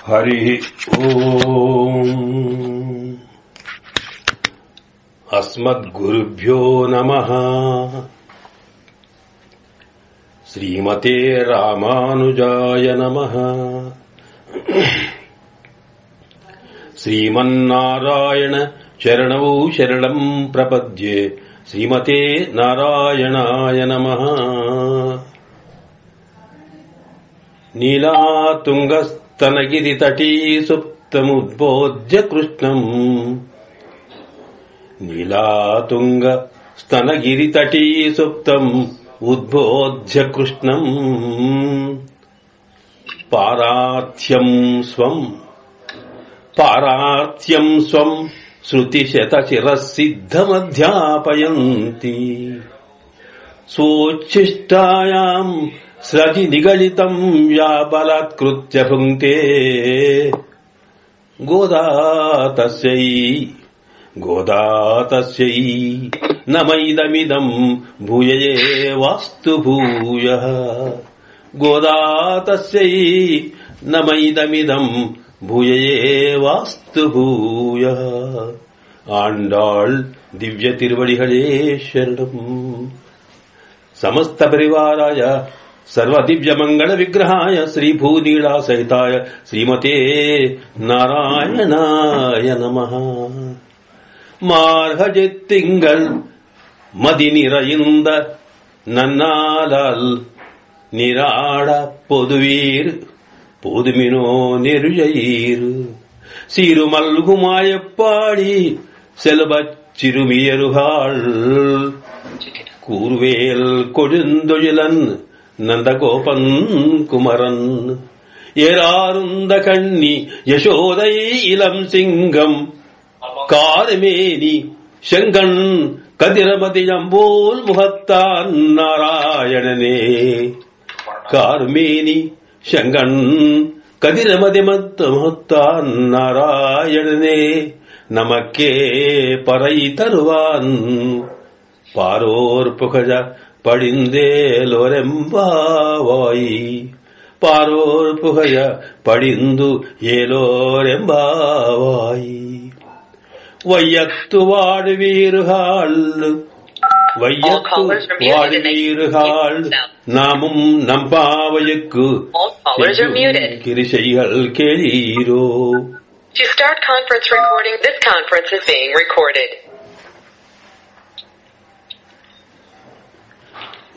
హరి ఓం. అస్మద్గురుభ్యో నమః. శ్రీమతే రామానుజాయ నమః. శ్రీమన్నారాయణ చరణౌ శరణం ప్రపద్యే. శ్రీమతే నారాయణాయ నమః. నీలాతుంగస్తనగిరితటీ సుప్తముద్బోధ్య కృష్ణం. నీలాతుంగస్తనగిరితటీ సుప్తం ఉద్బోధ్య కృష్ణం. పారార్థ్యం స్వం శృతిశతశిరసిద్ధమధ్యాపయంతి. స్వోచ్ఛిష్టాయాం స్రజి నిగళితం యా బలాత్కృత్య భుంక్తే. గోదాతస్యై నమైదమిదం భూయయేవాస్తు భూయః. గోదాతస్యై నమైదమిదం భూయయేవాస్తు భూయః. ఆండాళ్ దివ్య తిరువడిகளே శరణం. సమస్త పరివారాయ సర్వ దివ్య మంగళ విగ్రహాయ శ్రీ భూనీళా సహితాయ శ్రీమతే నారాయణాయ నమః. మార్హజెత్తింగల్ మది நிறைந்த நன்னாலால் நீராட பொதுவீர் போதுமினோ நெருஜயிர். சீருமல்குமாயப்பாடி செல்வச் சிறுமியருகாள் கூர்வேல் கொழுந்தொழிலன் நந்தகோபன் குமரன். ஏராருந்த கண்ணி யசோதை இளம் சிங்கம் காரமேனி செங்கண் கதிரமதியம்போல் முகத்தான் நாராயணனே. கார்மேனி செங்கண் கதிரமதிமத்தான் நாராயணனே. நமக்கே பறை தருவான் பாரோர் புகழ படிந்தேலோரெம்பாவாய். பாரோர் புகழ படிந்து ஏலோரெம்பாவாய். வையத்து வாடுவீர்கள் நாமும் நம்பாவைக்கு கிரிசைகள் கேளீரோ. To start conference recording, this conference is being recorded.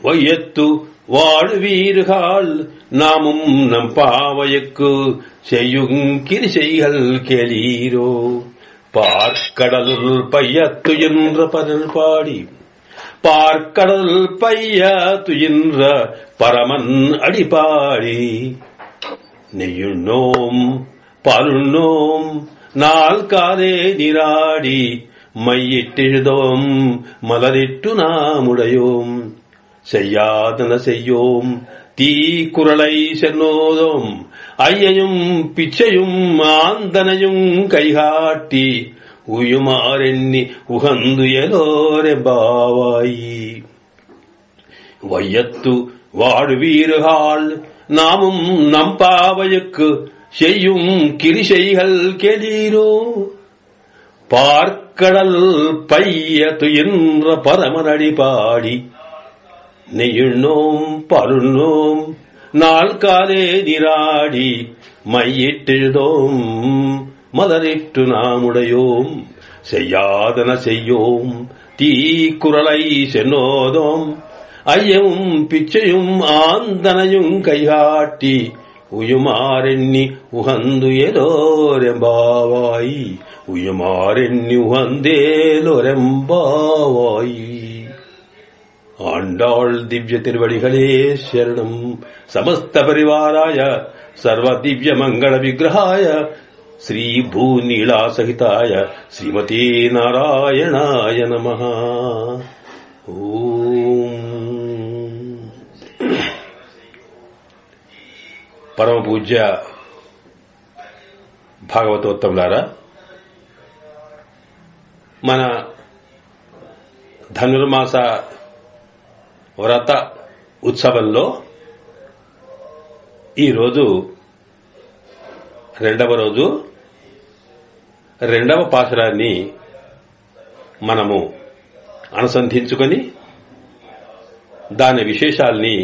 வையத்து வாழ்வீர்கள் நாமும் நம் பாவைக்கு செய்யும் கிரிசைகள் கேளீரோ. பார்க்கடலுள் பையத்துயின்ற பரல் பாடி பார்க்கடல் பையத்துயின்ற பரமன் அடிபாடி. நெய்யுண்ணோம் பாலுண்ணோம் நாள் காலே நீராடி மையிட்டெழுதோம் மலரிட்டு நாமுடையோம். செய்யாதன செய்யோம் தீக்குறளை சென்னோதோம். ஐயையும் பிச்சையும் ஆந்தனையும் கைகாட்டி உயுமாறெண்ணி உகந்து எலோரெம்பாவாய். வையத்து வாடுவீர்கள் நாமும் நம் பாவைக்கு செய்யும் கிரிசைகள் கேளீரோ. பார்க்கடல் பையத்துயின்ற பரமனடி பாடி நெய்யுண்ணோம் பாலுண்ணோம் நாள் காலே நீராடி மையிட்டெழுதோம் மலரிட்டு நாமுடையோம். செய்யாதன செய்யோம் தீக்குறளை சென்னோதோம். ஐயமும் பிச்சையும் ஆந்தனையும் கைகாட்டி உயுமாறெண்ணி உகந்து எலோரெம்பாவாய். உயுமாறெண்ணி உகந்தேலோரெம்பாவாய். ஆண்டாள் திவ்ய திருவடிகளே சரணம். సమస్త పరివారాయ సర్వ దివ్య మంగళ విగ్రహాయ శ్రీ భూనీళా సహితాయ శ్రీమతే నారాయణాయ నమః. ఓం. పరమ పూజ్య భాగవతోత్తములారా, మన ధనుర్మాస వ్రత ఉత్సవంలో ఈరోజు రెండవ రోజు రెండవ పాశురాన్ని మనము అనుసంధించుకొని దాని విశేషాల్ని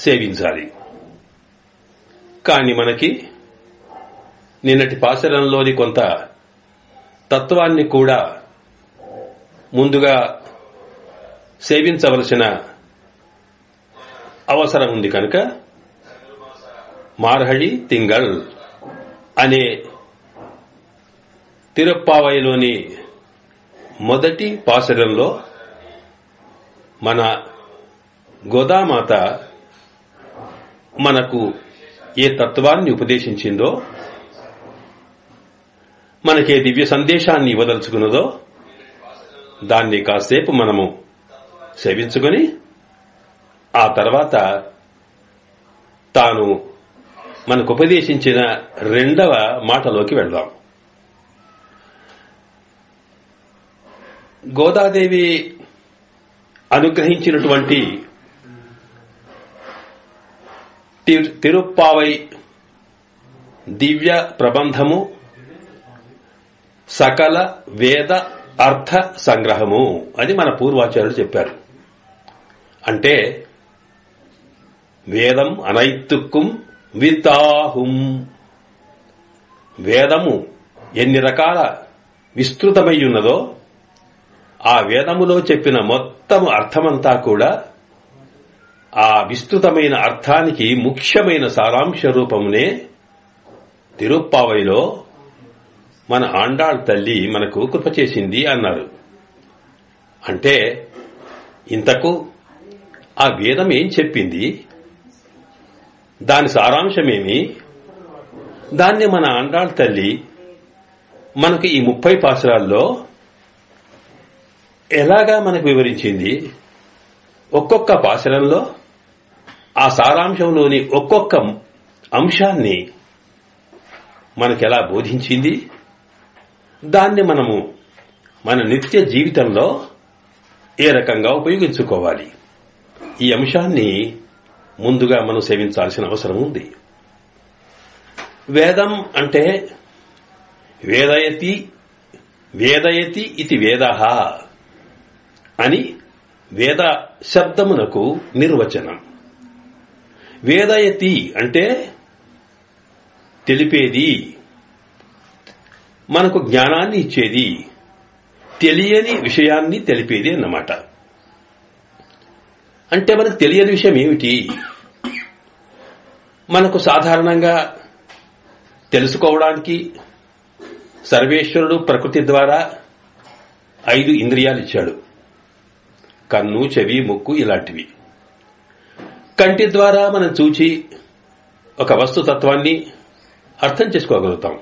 సేవించాలి. కానీ మనకి నిన్నటి పాశురంలోని కొంత తత్వాన్ని కూడా ముందుగా సేవించవలసిన అవసరం ఉంది కనుక మార్హళి తింగళ్ అనే తిరుప్పావైలోని మొదటి పాశురంలో మన గోదామాత మనకు ఏ తత్వాన్ని ఉపదేశించిందో, మనకే దివ్య సందేశాన్ని ఇవ్వదలుచుకున్నదో దాన్ని కాసేపు మనము సేవించుకొని ఆ తర్వాత తాను మనకు ఉపదేశించిన రెండవ మాటలోకి వెళ్దాం. గోదాదేవి అనుగ్రహించినటువంటి తిరుప్పావై దివ్య ప్రబంధము సకల వేద అర్థ సంగ్రహము అని మన పూర్వాచార్యులు చెప్పారు. అంటే వేదం అనైతుక్కుం వితాహుం, వేదము ఎన్ని రకాల విస్తృతమై ఉన్నదో ఆ వేదములో చెప్పిన మొత్తం అర్థమంతా కూడా ఆ విస్తృతమైన అర్థానికి ముఖ్యమైన సారాంశ రూపమునే తిరుప్పావైలో మన ఆండాళ్ తల్లి మనకు కృప చేసింది అన్నారు. అంటే ఇంతకు ఆ వేదం ఏం చెప్పింది, దాని సారాంశమేమి, దాన్ని మన ఆండాళ్ తల్లి మనకు ఈ 30 పాశురాల్లో ఎలాగా మనకు వివరించింది, ఒక్కొక్క పాశురంలో ఆ సారాంశంలోని ఒక్కొక్క అంశాన్ని మనకెలా బోధించింది, దాన్ని మనము మన నిత్య జీవితంలో ఏ రకంగా ఉపయోగించుకోవాలి, ఈ అంశాన్ని ముందుగా మనం సేవించాల్సిన అవసరం ఉంది. వేదం అంటే వేదయతి వేదయతి ఇది వేదః అని వేద శబ్దమునకు నిర్వచనం. వేదయతి అంటే తెలిపేది, మనకు జ్ఞానాన్ని ఇచ్చేది, తెలియని విషయాన్ని తెలిపేది అన్నమాట. అంటే మనకు తెలియని విషయం ఏమిటి, మనకు సాధారణంగా తెలుసుకోవడానికి సర్వేశ్వరుడు ప్రకృతి ద్వారా 5 ఇంద్రియాలు ఇచ్చాడు. కన్ను, చెవి, ముక్కు ఇలాంటివి. కంటి ద్వారా మనం చూచి ఒక వస్తుతత్వాన్ని అర్థం చేసుకోగలుగుతాం,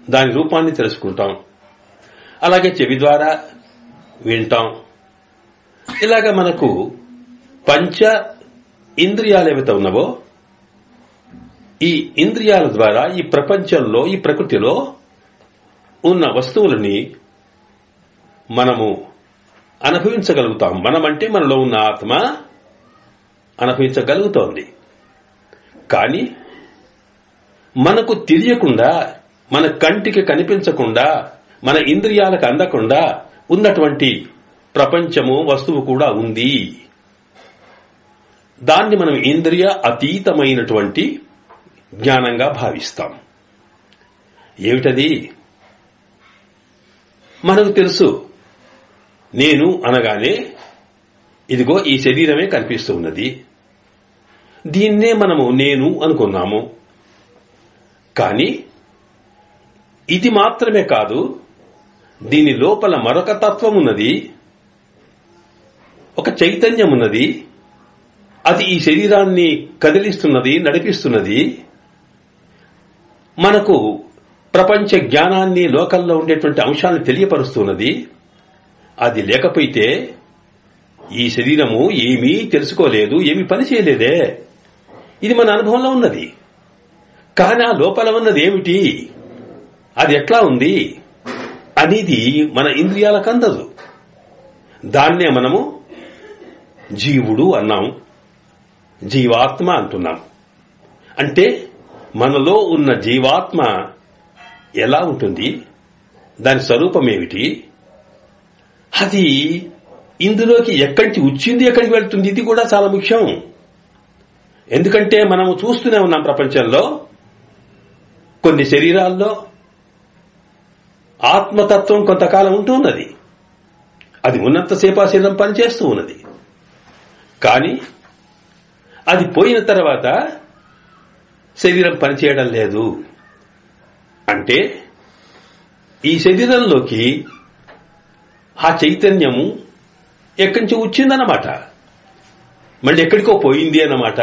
దాని రూపాన్ని తెలుసుకుంటాం. అలాగే చెవి ద్వారా వింటాం. ఇలాగా మనకు పంచ ఇంద్రియాలు ఏవైతే ఉన్నావో ఈ ఇంద్రియాల ద్వారా ఈ ప్రపంచంలో, ఈ ప్రకృతిలో ఉన్న వస్తువులని మనము అనుభవించగలుగుతాం. మనమంటే మనలో ఉన్న ఆత్మ అనుభవించగలుగుతోంది. కానీ మనకు తెలియకుండా, మన కంటికి కనిపించకుండా, మన ఇంద్రియాలకు అందకుండా ఉన్నటువంటి ప్రపంచము, వస్తువు కూడా ఉంది. దాన్ని మనం ఇంద్రియ అతీతమైనటువంటి జ్ఞానంగా భావిస్తాం. ఏమిటది? మనకు తెలుసు, నేను అనగానే ఇదిగో ఈ శరీరమే కనిపిస్తూ ఉన్నది, దీన్నే మనము నేను అనుకున్నాము. కానీ ఇది మాత్రమే కాదు, దీని లోపల మరొక తత్వం ఉన్నది, ఒక చైతన్యం ఉన్నది, అది ఈ శరీరాన్ని కదిలిస్తున్నది, నడిపిస్తున్నది. మనకు ప్రపంచ జ్ఞానాన్ని, లోకంలో ఉండేటువంటి అంశాలను తెలియపరుస్తున్నది. అది లేకపోతే ఈ శరీరము ఏమీ తెలుసుకోలేదు, ఏమీ పని చేయలేదే. ఇది మన అనుభవంలో ఉన్నది. కానీ ఆ లోపల ఉన్నది ఏమిటి, అది ఎట్లా ఉంది అనేది మన ఇంద్రియాలకు అందదు. దాన్నే మనము జీవుడు అన్నాం, జీవాత్మ అంటున్నాం. అంటే మనలో ఉన్న జీవాత్మ ఎలా ఉంటుంది, దాని స్వరూపమేమిటి, అది ఇందులోకి ఎక్కడి నుంచి వచ్చింది, ఎక్కడికి వెళ్తుంది, ఇది కూడా చాలా ముఖ్యం. ఎందుకంటే మనము చూస్తూనే ఉన్నాం ప్రపంచంలో కొన్ని శరీరాల్లో ఆత్మతత్వం కొంతకాలం ఉంటున్నది. అది ఉన్నంతసేపు ఆ శరీరం పనిచేస్తూ ఉన్నది. కానీ అది పోయిన తర్వాత శరీరం పనిచేయడం లేదు. అంటే ఈ శరీరంలోకి ఆ చైతన్యము ఎక్కడి నుంచి వచ్చిందన్నమాట, మళ్ళీ ఎక్కడికో పోయింది అన్నమాట.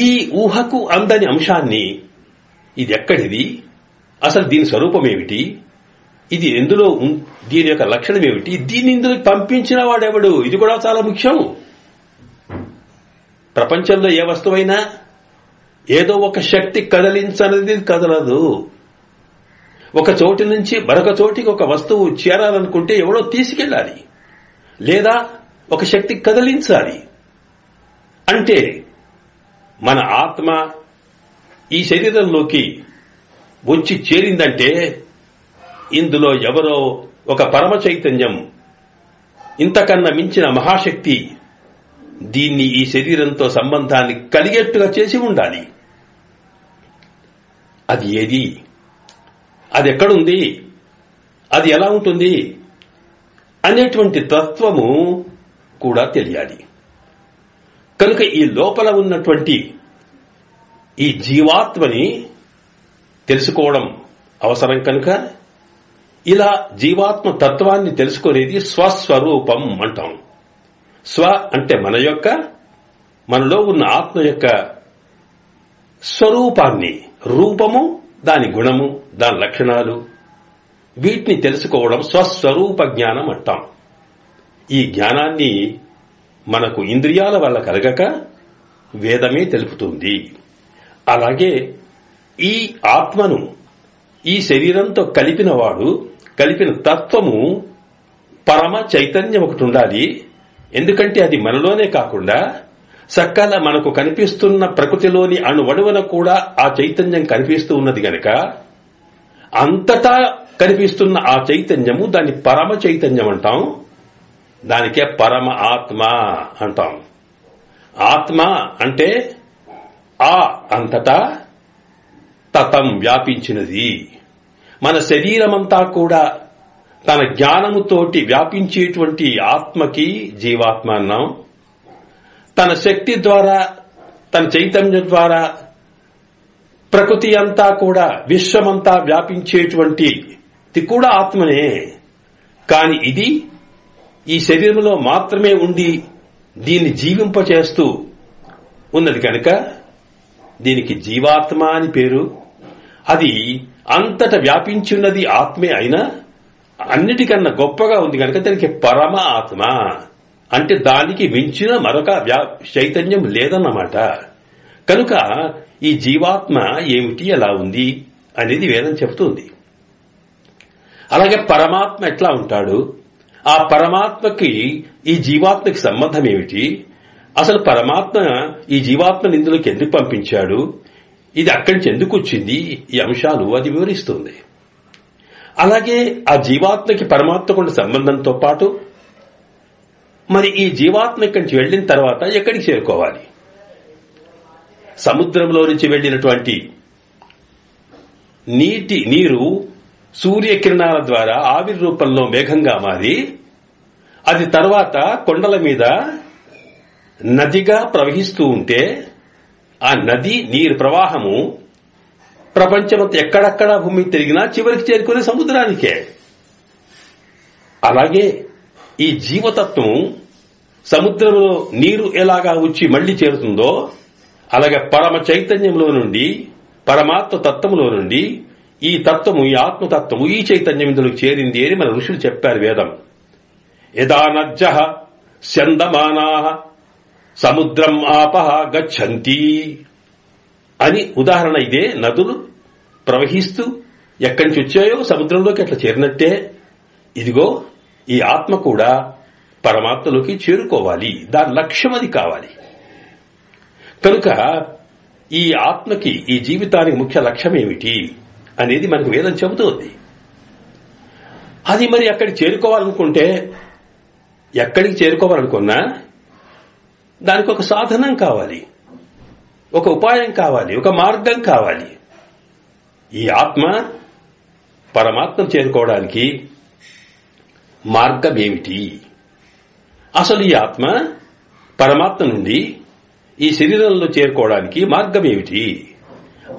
ఈ ఊహకు అందని అంశాన్ని, ఇది ఎక్కడిది, అసలు దీని స్వరూపమేమిటి, ఇది ఎందులో, దీని యొక్క లక్షణం ఏమిటి, దీన్ని ఇందులో పంపించిన వాడెవడు, ఇది కూడా చాలా ముఖ్యం. ప్రపంచంలో ఏ వస్తువైనా ఏదో ఒక శక్తి కదలించనిది కదలదు. ఒక చోటి నుంచి మరొక చోటికి ఒక వస్తువు చేరాలనుకుంటే ఎవడో తీసుకెళ్లాలి, లేదా ఒక శక్తి కదిలించాలి. అంటే మన ఆత్మ ఈ శరీరంలోకి వచ్చి చేరిందంటే ఇందులో ఎవరో ఒక పరమ చైతన్యం, ఇంతకన్నా మించిన మహాశక్తి దీన్ని ఈ శరీరంతో సంబంధాన్ని కలిగేట్టుగా చేసి ఉండాలి. అది ఏది, అది ఎక్కడుంది, అది ఎలా ఉంటుంది అనేటువంటి తత్వము కూడా తెలియాలి. కనుక ఈ లోపల ఉన్నటువంటి ఈ జీవాత్మని తెలుసుకోవడం అవసరం. కనుక ఇలా జీవాత్మ తత్వాన్ని తెలుసుకునేది స్వస్వరూపం అంటాం. స్వ అంటే మనలో ఉన్న ఆత్మ యొక్క స్వరూపాన్ని, రూపము, దాని గుణము, దాని లక్షణాలు, వీటిని తెలుసుకోవడం స్వస్వరూప జ్ఞానం అంటాం. ఈ జ్ఞానాన్ని మనకు ఇంద్రియాల వల్ల కలగక వేదమే తెలుపుతుంది. అలాగే ఈ ఆత్మను ఈ శరీరంతో కలిపిన తత్వము పరమ చైతన్యం ఒకటి ఉండాలి. ఎందుకంటే అది మనలోనే కాకుండా సకల మనకు కనిపిస్తున్న ప్రకృతిలోని అణువణువున కూడా ఆ చైతన్యం కనిపిస్తూ ఉన్నది గనక అంతటా కనిపిస్తున్న ఆ చైతన్యము దాన్ని పరమ చైతన్యం అంటాం. దానికే పరమ ఆత్మ అంటాం. ఆత్మ అంటే ఆ అంతటా, తతం వ్యాపించినది. మన శరీరమంతా కూడా తన జ్ఞానముతోటి వ్యాపించేటువంటి ఆత్మకి జీవాత్మ అన్నాం. తన శక్తి ద్వారా, తన చైతన్యం ద్వారా ప్రకృతి అంతా కూడా, విశ్వమంతా వ్యాపించేటువంటిది కూడా ఆత్మనే. కాని ఇది ఈ శరీరంలో మాత్రమే ఉండి దీన్ని జీవింపచేస్తూ ఉన్నది కనుక దీనికి జీవాత్మ అని పేరు. అది అంతట వ్యాపించున్నది ఆత్మే అయినా అన్నిటికన్నా గొప్పగా ఉంది కనుక దానికి పరమ ఆత్మ అంటే దానికి మించిన మరొక చైతన్యం లేదన్నమాట. కనుక ఈ జీవాత్మ ఏమిటి, ఎలా ఉంది అనేది వేదం చెప్తుంది. అలాగే పరమాత్మ ఎట్లా ఉంటాడు, ఆ పరమాత్మకి ఈ జీవాత్మకి సంబంధం ఏమిటి, అసలు పరమాత్మ ఈ జీవాత్మని ఇందులోకి ఎందుకు పంపించాడు, ఇది అక్కడి నుంచి ఎందుకు వచ్చింది, ఈ అంశాలు అది వివరిస్తుంది. అలాగే ఆ జీవాత్మకి పరమాత్మకు ఉన్న సంబంధంతో పాటు మరి ఈ జీవాత్మ ఇక్కడి నుంచి వెళ్లిన తర్వాత ఎక్కడికి చేరుకోవాలి. సముద్రంలో నుంచి వెళ్లినటువంటి నీరు సూర్యకిరణాల ద్వారా ఆవిరి రూపంలో మేఘంగా మారి అది తర్వాత కొండల మీద నదిగా ప్రవహిస్తూ ఉంటే ఆ నది నీరు ప్రవాహము ప్రపంచమంతా ఎక్కడెక్కడ భూమి తిరిగినా చివరికి చేరుకునే సముద్రానికే. అలాగే ఈ జీవతత్వం సముద్రంలో నీరు ఎలాగా వచ్చి మళ్లీ చేరుతుందో అలాగే పరమ చైతన్యంలో నుండి, పరమాత్మ తత్వంలో నుండి ఈ తత్వము, ఈ ఆత్మతత్వము, ఈ చైతన్యం ఇందులో చేరింది అని మన ఋషులు చెప్పారు వేదం. యదా నద్యః స్యందమానాః సముద్రం ఆపః గచ్చంతి అని ఉదాహరణ ఇదే. నదులు ప్రవహిస్తూ ఎక్కడి నుంచి వచ్చాయో సముద్రంలోకి అట్లా చేరినట్టే ఇదిగో ఈ ఆత్మ కూడా పరమాత్మలోకి చేరుకోవాలి. దాని లక్ష్యం అది కావాలి. కనుక ఈ ఆత్మకి, ఈ జీవితానికి ముఖ్య లక్ష్యం ఏమిటి అనేది మనకు వేదం చెబుతోంది. అది మరి అక్కడికి చేరుకోవాలనుకుంటే, ఎక్కడికి చేరుకోవాలనుకున్నా దానికి ఒక సాధనం కావాలి, ఒక ఉపాయం కావాలి, ఒక మార్గం కావాలి. ఈ ఆత్మ పరమాత్మను చేరుకోవడానికి మార్గం ఏమిటి? అసలు ఈ ఆత్మ పరమాత్మ నుండి ఈ శరీరంలో చేరుకోవడానికి మార్గం ఏమిటి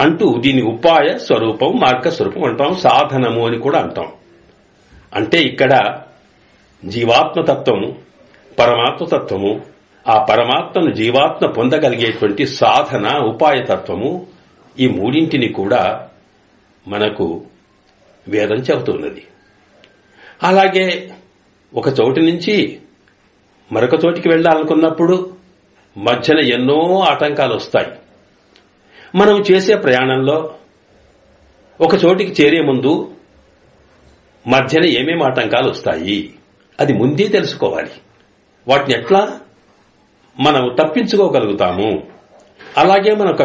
అంటూ దీని ఉపాయ స్వరూపం, మార్గ స్వరూపం అంటాం, సాధనము అని కూడా అంటాం. అంటే ఇక్కడ జీవాత్మతత్వము, పరమాత్మతత్వము, ఆ పరమాత్మను జీవాత్మ పొందగలిగేటువంటి సాధన, ఉపాయతత్వము, ఈ మూడింటిని కూడా మనకు వేదం చెబుతున్నది. అలాగే ఒక చోటు నుంచి మరొక చోటికి వెళ్లాలనుకున్నప్పుడు మధ్యన ఎన్నో ఆటంకాలు వస్తాయి. మనం చేసే ప్రయాణంలో ఒక చోటికి చేరే ముందు మధ్యన ఏమేమి ఆటంకాలు వస్తాయి అది ముందే తెలుసుకోవాలి. వాటిని ఎట్లా మనం తప్పించుకోగలుగుతాము. అలాగే మన ఒక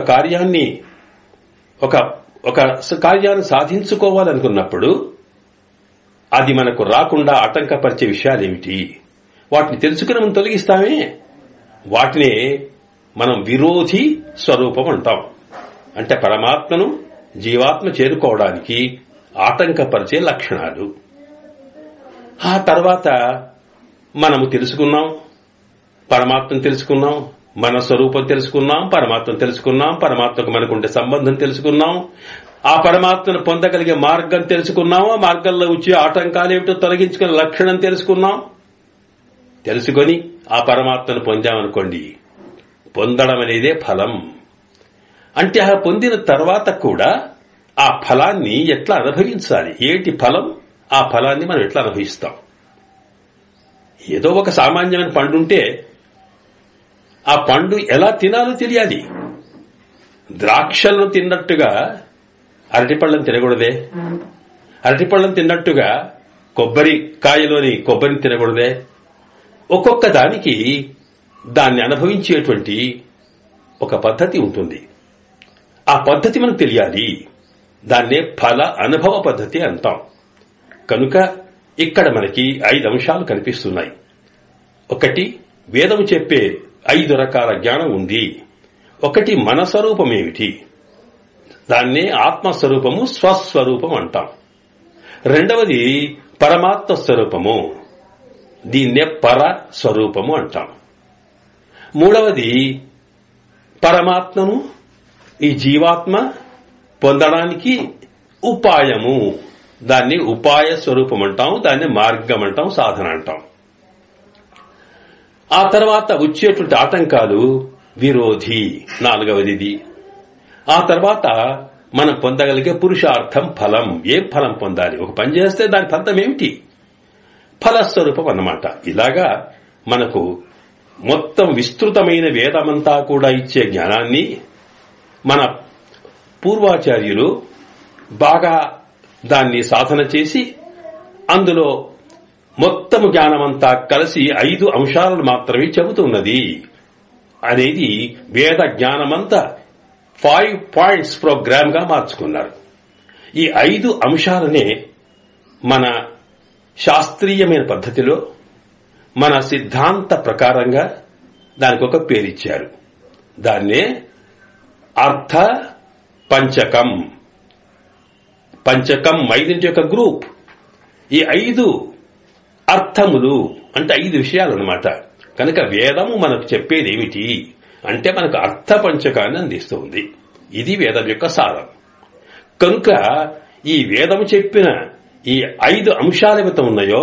కార్యాన్ని సాధించుకోవాలనుకున్నప్పుడు అది మనకు రాకుండా ఆటంకపరిచే విషయాలేమిటి, వాటిని తెలుసుకుని మనం తొలగిస్తామే, వాటినే మనం విరోధి స్వరూపం అంటాం. అంటే పరమాత్మను జీవాత్మ చేరుకోవడానికి ఆటంకపరిచే లక్షణాలు. ఆ తర్వాత మనము తెలుసుకున్నాం, పరమాత్మను తెలుసుకున్నాం, మన స్వరూపం తెలుసుకున్నాం, పరమాత్మను తెలుసుకున్నాం, పరమాత్మకు మనకుండే సంబంధం తెలుసుకున్నాం, ఆ పరమాత్మను పొందగలిగే మార్గం తెలుసుకున్నాం, ఆ మార్గంలో వచ్చే ఆటంకాలు ఏమిటో తొలగించుకునే లక్షణం తెలుసుకున్నాం. తెలుసుకొని ఆ పరమాత్మను పొందామనుకోండి, పొందడం అనేదే ఫలం. అంటే ఆ పొందిన తర్వాత కూడా ఆ ఫలాన్ని ఎట్లా అనుభవించాలి, ఏంటి ఫలం, ఆ ఫలాన్ని మనం ఎట్లా అనుభవిస్తాం. ఏదో ఒక సామాన్యమైన పండు ఉంటే ఆ పండు ఎలా తినాలో తెలియాలి. ద్రాక్షలను తిన్నట్టుగా అరటిపళ్ళను తినకూడదే, అరటిపళ్ళను తిన్నట్టుగా కొబ్బరికాయలోని కొబ్బరిని తినకూడదే. ఒక్కొక్క దానికి దాన్ని అనుభవించేటువంటి ఒక పద్ధతి ఉంటుంది. ఆ పద్ధతి మనకు తెలియాలి. దాన్నే ఫల అనుభవ పద్ధతి అంటాం. కనుక ఇక్కడ మనకి 5 అంశాలు కనిపిస్తున్నాయి. ఒకటి, వేదము చెప్పే 5 రకాల జ్ఞానం ఉంది. ఒకటి, మన స్వరూపమేమిటి, దాన్నే ఆత్మస్వరూపము, స్వస్వరూపం అంటాం. రెండవది పరమాత్మ స్వరూపము, దీన్నే పర స్వరూపము అంటాం. మూడవది పరమాత్మను ఈ జీవాత్మ పొందడానికి ఉపాయము, దాన్ని ఉపాయ స్వరూపం అంటాం, దాన్ని మార్గం అంటాం, సాధన అంటాం. ఆ తర్వాత వచ్చేటువంటి ఆటంకాలు విరోధి, నాలుగవది. ఆ తర్వాత మనం పొందగలిగే పురుషార్థం, ఫలం. ఏం ఫలం పొందాలి, ఒక పని చేస్తే దాని ఫలితం ఏమిటి, ఫలస్వరూపం అన్నమాట. ఇలాగా మనకు మొత్తం విస్తృతమైన వేదమంతా కూడా ఇచ్చే జ్ఞానాన్ని మన పూర్వాచార్యులు బాగా దాన్ని సాధన చేసి అందులో మొత్తము జ్ఞానమంతా కలిసి 5 అంశాలను మాత్రమే చెబుతున్నది అనేది వేద జ్ఞానమంతా 5 పాయింట్స్ ప్రోగ్రామ్ గా మార్చుకున్నారు. ఈ 5 అంశాలనే మన శాస్త్రీయమైన పద్ధతిలో, మన సిద్ధాంత ప్రకారంగా దానికి ఒక పేరిచ్చారు. దాన్నే అర్థ పంచకం. పంచకం 5 యొక్క గ్రూప్. ఈ 5 అర్థములు అంటే 5 విషయాలు అన్నమాట. కనుక వేదము మనకు చెప్పేది ఏమిటి అంటే మనకు అర్థ పంచకాన్ని అందిస్తుంది. ఇది వేదం యొక్క సారం. కనుక ఈ వేదము చెప్పిన ఈ 5 అంశాలు ఏవైతే ఉన్నాయో,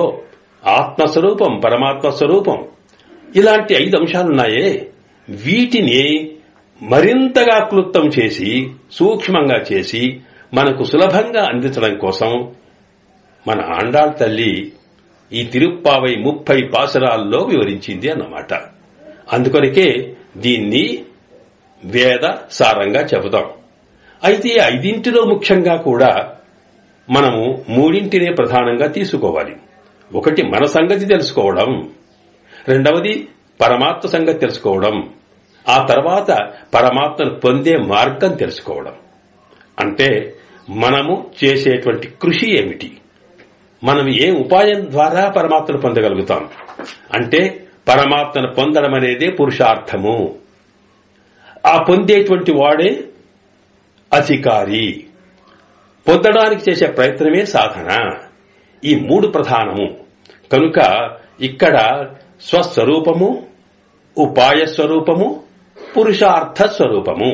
ఆత్మస్వరూపం, పరమాత్మ స్వరూపం, ఇలాంటి 5 అంశాలున్నాయే, వీటిని మరింతగా క్లుప్తం చేసి, సూక్ష్మంగా చేసి మనకు సులభంగా అందించడం కోసం మన ఆండాళ్ తల్లి ఈ తిరుప్పావై 30 పాసురాల్లో వివరించింది అన్నమాట. అందుకొనకే దీన్ని వేద సారంగా చెబుతాం. అయితే 5 ముఖ్యంగా కూడా మనము 3 ప్రధానంగా తీసుకోవాలి. ఒకటి మన సంగతి తెలుసుకోవడం, రెండవది పరమాత్మ సంగతి తెలుసుకోవడం, ఆ తర్వాత పరమాత్మను పొందే మార్గం తెలుసుకోవడం. అంటే మనము చేసేటువంటి కృషి ఏమిటి, మనం ఏ ఉపాయం ద్వారా పరమాత్మను పొందగలుగుతాం అంటే పరమాత్మను పొందడం అనేదే పురుషార్థము. ఆ పొందేటువంటి వాడే అధికారి. పొందడానికి చేసే ప్రయత్నమే సాధన. ఈ మూడు ప్రధానము. కనుక ఇక్కడ స్వస్వరూపము, ఉపాయ స్వరూపము, పురుషార్థ స్వరూపము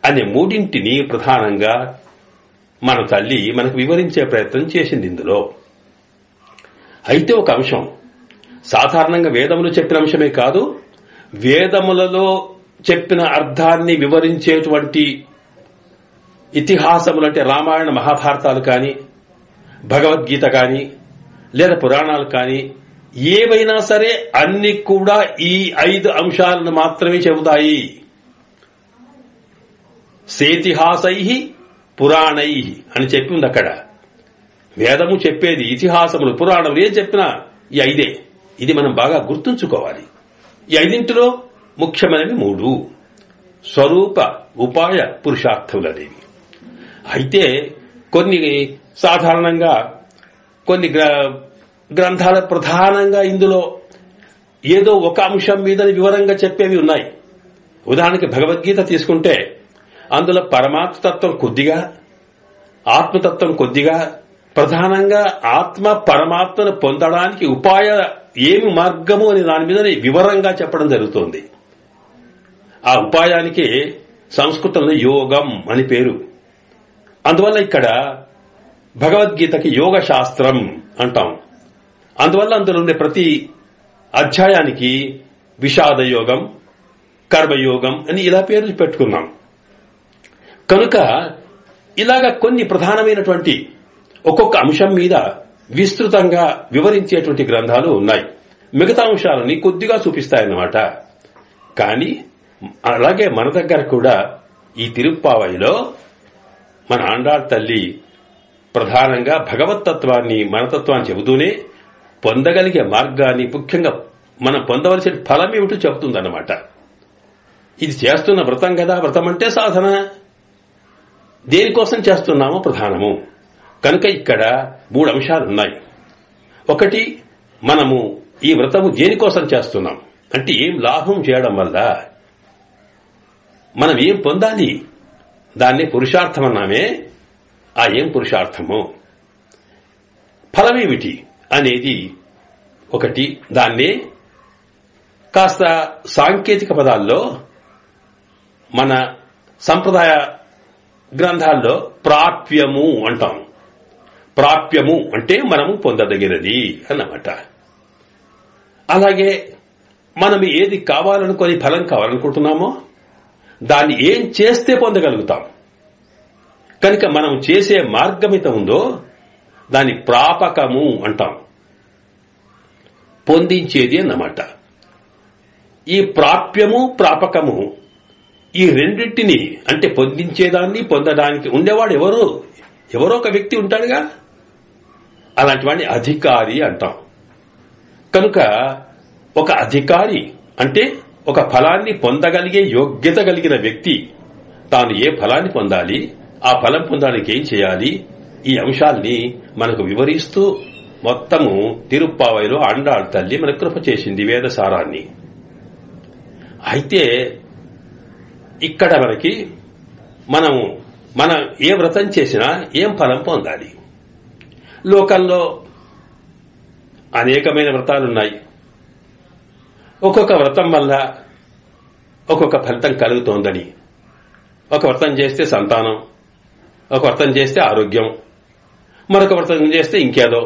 అనే మూడింటిని ప్రధానంగా మన తల్లి మనకు వివరించే ప్రయత్నం చేసింది ఇందులో. అయితే ఒక అంశం, సాధారణంగా వేదములు చెప్పిన అంశమే కాదు, వేదములలో చెప్పిన అర్థాన్ని వివరించేటువంటి ఇతిహాసములు అంటే రామాయణ మహాభారతాలు కానీ, భగవద్గీత కానీ, లేదా పురాణాలు కానీ ఏవైనా సరే అన్ని కూడా ఈ 5 అంశాలను మాత్రమే చెబుతాయి. సేతిహాసై పురాణై అని చెప్పింది అక్కడ. వేదము చెప్పేది, ఇతిహాసములు, పురాణములు ఏం చెప్పినా ఈ 5. ఇది మనం బాగా గుర్తుంచుకోవాలి. ఈ 5 ముఖ్యమైనవి 3: స్వరూప, ఉపాయ, పురుషార్థములనేవి. అయితే కొన్ని సాధారణంగా కొన్ని గ్రంథాల ప్రధానంగా ఇందులో ఏదో ఒక అంశం మీద వివరంగా చెప్పేవి ఉన్నాయి. ఉదాహరణకి భగవద్గీత తీసుకుంటే అందులో పరమాత్మతత్వం కొద్దిగా, ఆత్మతత్వం కొద్దిగా, ప్రధానంగా ఆత్మ పరమాత్మను పొందడానికి ఉపాయ ఏమి మార్గము అనే దాని మీద వివరంగా చెప్పడం జరుగుతోంది. ఆ ఉపాయానికి సంస్కృతంలో యోగం అని పేరు. అందువల్ల ఇక్కడ భగవద్గీతకి యోగ శాస్త్రం అంటాం. అందువల్ల అందులో ఉండే ప్రతి అధ్యాయానికి విషాద యోగం, కర్మయోగం అని ఇలా పేర్లు పెట్టుకున్నాం. కనుక ఇలాగా కొన్ని ప్రధానమైనటువంటి ఒక్కొక్క అంశం మీద విస్తృతంగా వివరించేటువంటి గ్రంథాలు ఉన్నాయి. మిగతా అంశాలని కొద్దిగా చూపిస్తాయన్నమాట. కానీ అలాగే మన దగ్గర కూడా ఈ తిరుప్పావైలో మన ఆండాళ్ తల్లి ప్రధానంగా భగవత్తత్వాన్ని, మనతత్వాన్ని చెబుతూనే పొందగలిగే మార్గాన్ని, ముఖ్యంగా మనం పొందవలసిన ఫలం ఏమిటో చెబుతుందన్నమాట. ఇది చేస్తున్న వ్రతం కదా, వ్రతం అంటే సాధన. దేనికోసం చేస్తున్నామో ప్రధానము. కనుక ఇక్కడ 3 అంశాలున్నాయి. ఒకటి, మనము ఈ వ్రతము దేనికోసం చేస్తున్నాం అంటే ఏం లాభం చేయడం వల్ల మనం ఏం పొందాలి, దాన్ని పురుషార్థం అన్నామే. ఆ ఏం పురుషార్థము, ఫలమేమిటి అనేది ఒకటి. దాన్ని కాస్త సాంకేతిక పదాల్లో మన సంప్రదాయ గ్రంథాల్లో ప్రాప్యము అంటాం. ప్రాప్యము అంటే మనము పొందదగినది అన్నమాట. అలాగే మనం ఏది కావాలనుకొని ఫలం కావాలనుకుంటున్నామో దాన్ని ఏం చేస్తే పొందగలుగుతాం. కనుక మనం చేసే మార్గమిత ఉందో దాన్ని ప్రాపకము అంటాం, పొందించేది అన్నమాట. ఈ ప్రాప్యము, ప్రాపకము ఈ రెండింటిని అంటే పొందించేదాన్ని, పొందడానికి ఉండేవాడు ఎవరో ఒక వ్యక్తి ఉంటాడుగా, అలాంటి వాడిని అధికారి అంటాం. కనుక ఒక అధికారి అంటే ఒక ఫలాన్ని పొందగలిగే యోగ్యత కలిగిన వ్యక్తి తాను ఏ ఫలాన్ని పొందాలి, ఆ ఫలం పొందడానికి ఏం చేయాలి, ఈ అంశాల్ని మనకు వివరిస్తూ మొత్తము తిరుప్పావైలో ఆండాళ్ తల్లి మనకు కృప చేసింది వేదసారాన్ని. అయితే ఇక్కడ మనం ఏ వ్రతం చేసినా ఏం ఫలం పొందాలి. లోకంలో అనేకమైన వ్రతాలున్నాయి. ఒక్కొక్క వ్రతం వల్ల ఒక్కొక్క ఫలితం కలుగుతోందని. ఒక వ్రతం చేస్తే సంతానం, ఒక వ్రతం చేస్తే ఆరోగ్యం, మరొక వ్రతం చేస్తే ఇంకేదో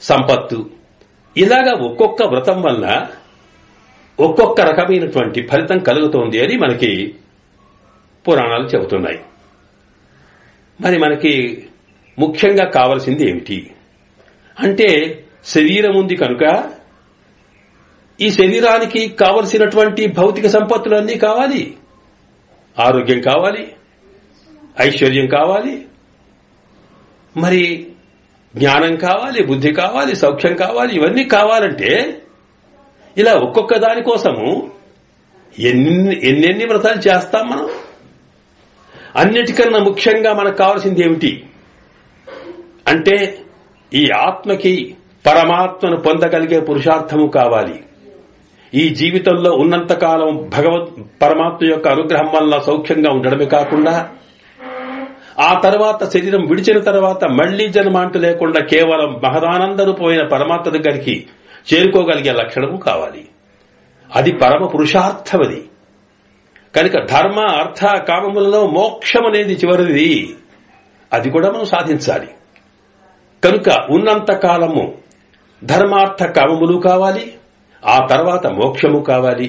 సంపత్తు. ఇలాగా ఒక్కొక్క వ్రతం వల్ల ఒక్కొక్క రకమైనటువంటి ఫలితం కలుగుతోంది అని మనకి పురాణాలు చెబుతున్నాయి. మరి మనకి ముఖ్యంగా కావలసింది ఏమిటి అంటే శరీరం ఉంది కనుక ఈ శరీరానికి కావలసినటువంటి భౌతిక సంపత్తులన్నీ కావాలి. ఆరోగ్యం కావాలి, ఐశ్వర్యం కావాలి, మరి జ్ఞానం కావాలి, బుద్ధి కావాలి, సౌఖ్యం కావాలి. ఇవన్నీ కావాలంటే ఇలా ఒక్కొక్క దానికోసము ఎన్నెన్ని వ్రతాలు చేస్తాం మనం? అన్నిటికన్నా ముఖ్యంగా మనకు కావాల్సింది ఏమిటి అంటే ఈ ఆత్మకి పరమాత్మను పొందగలిగే పురుషార్థము కావాలి. ఈ జీవితంలో ఉన్నంతకాలం పరమాత్మ యొక్క అనుగ్రహం వల్ల సౌఖ్యంగా ఉండడమే కాకుండా ఆ తర్వాత శరీరం విడిచిన తర్వాత మళ్లీ జన్మ అంటూ లేకుండా కేవలం మహదానంద రూపమైన పరమాత్మ దగ్గరికి చేరుకోగలిగే లక్షణము కావాలి. అది పరమ పురుషార్థమది. కనుక ధర్మ అర్థ కామములలో మోక్షం అనేది చివరిది. అది కూడా మనం సాధించాలి. కనుక ఉన్నంత కాలము ధర్మార్థ కామములు కావాలి, ఆ తర్వాత మోక్షము కావాలి.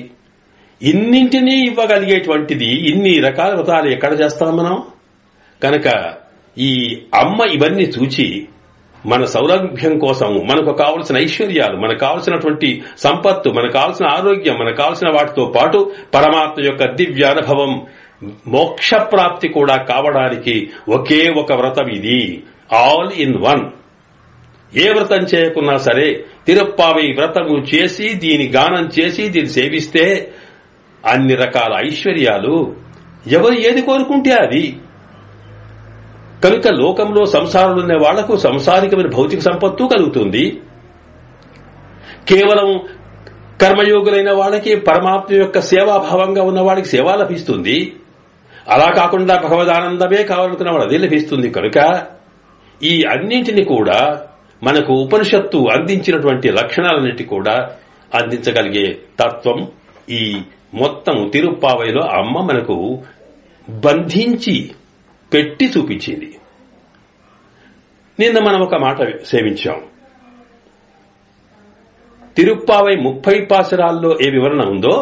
ఇన్నింటినీ ఇవ్వగలిగేటువంటిది ఇన్ని రకాల వ్రతాలు ఎక్కడ చేస్తాం మనం? కనుక ఈ అమ్మ ఇవన్నీ చూచి మన సౌలభ్యం కోసం మనకు కావలసిన ఐశ్వర్యాలు, మనకు కావలసినటువంటి సంపత్తు, మనకు కావలసిన ఆరోగ్యం, మనకు కావలసిన వాటితో పాటు పరమాత్మ యొక్క దివ్య అనుభవం, మోక్ష ప్రాప్తి కూడా కావడానికి ఒకే ఒక వ్రతం ఇది, ఆల్ ఇన్ వన్. ఏ వ్రతం చేయకున్నా సరే తిరుప్పావై వ్రతము చేసి దీని గానం చేసి దీన్ని సేవిస్తే అన్ని రకాల ఐశ్వర్యాలు ఎవరు ఏది కోరుకుంటే అది. కనుక లోకంలో సంసారంలోనే వాళ్లకు సంసారికమైన భౌతిక సంపత్తు కలుగుతుంది. కేవలం కర్మయోగులైన వాళ్ళకి పరమాత్మ యొక్క సేవాభావంగా ఉన్న వాడికి సేవ లభిస్తుంది. అలా కాకుండా భగవదానందమే కావాలనుకున్న వాడు అదే లభిస్తుంది. కనుక ఈ అన్నింటినీ కూడా మనకు ఉపనిషత్తు అందించినటువంటి లక్షణాలన్నిటి కూడా అందించగలిగే తత్వం ఈ మొత్తం తిరుప్పావైలో అమ్మ మనకు బంధించి పెట్టి చూపించింది. నిన్న మనం ఒక మాట సేవించాం. తిరుప్పావై 30 పాసురాల్లో ఏ వివరణ ఉందో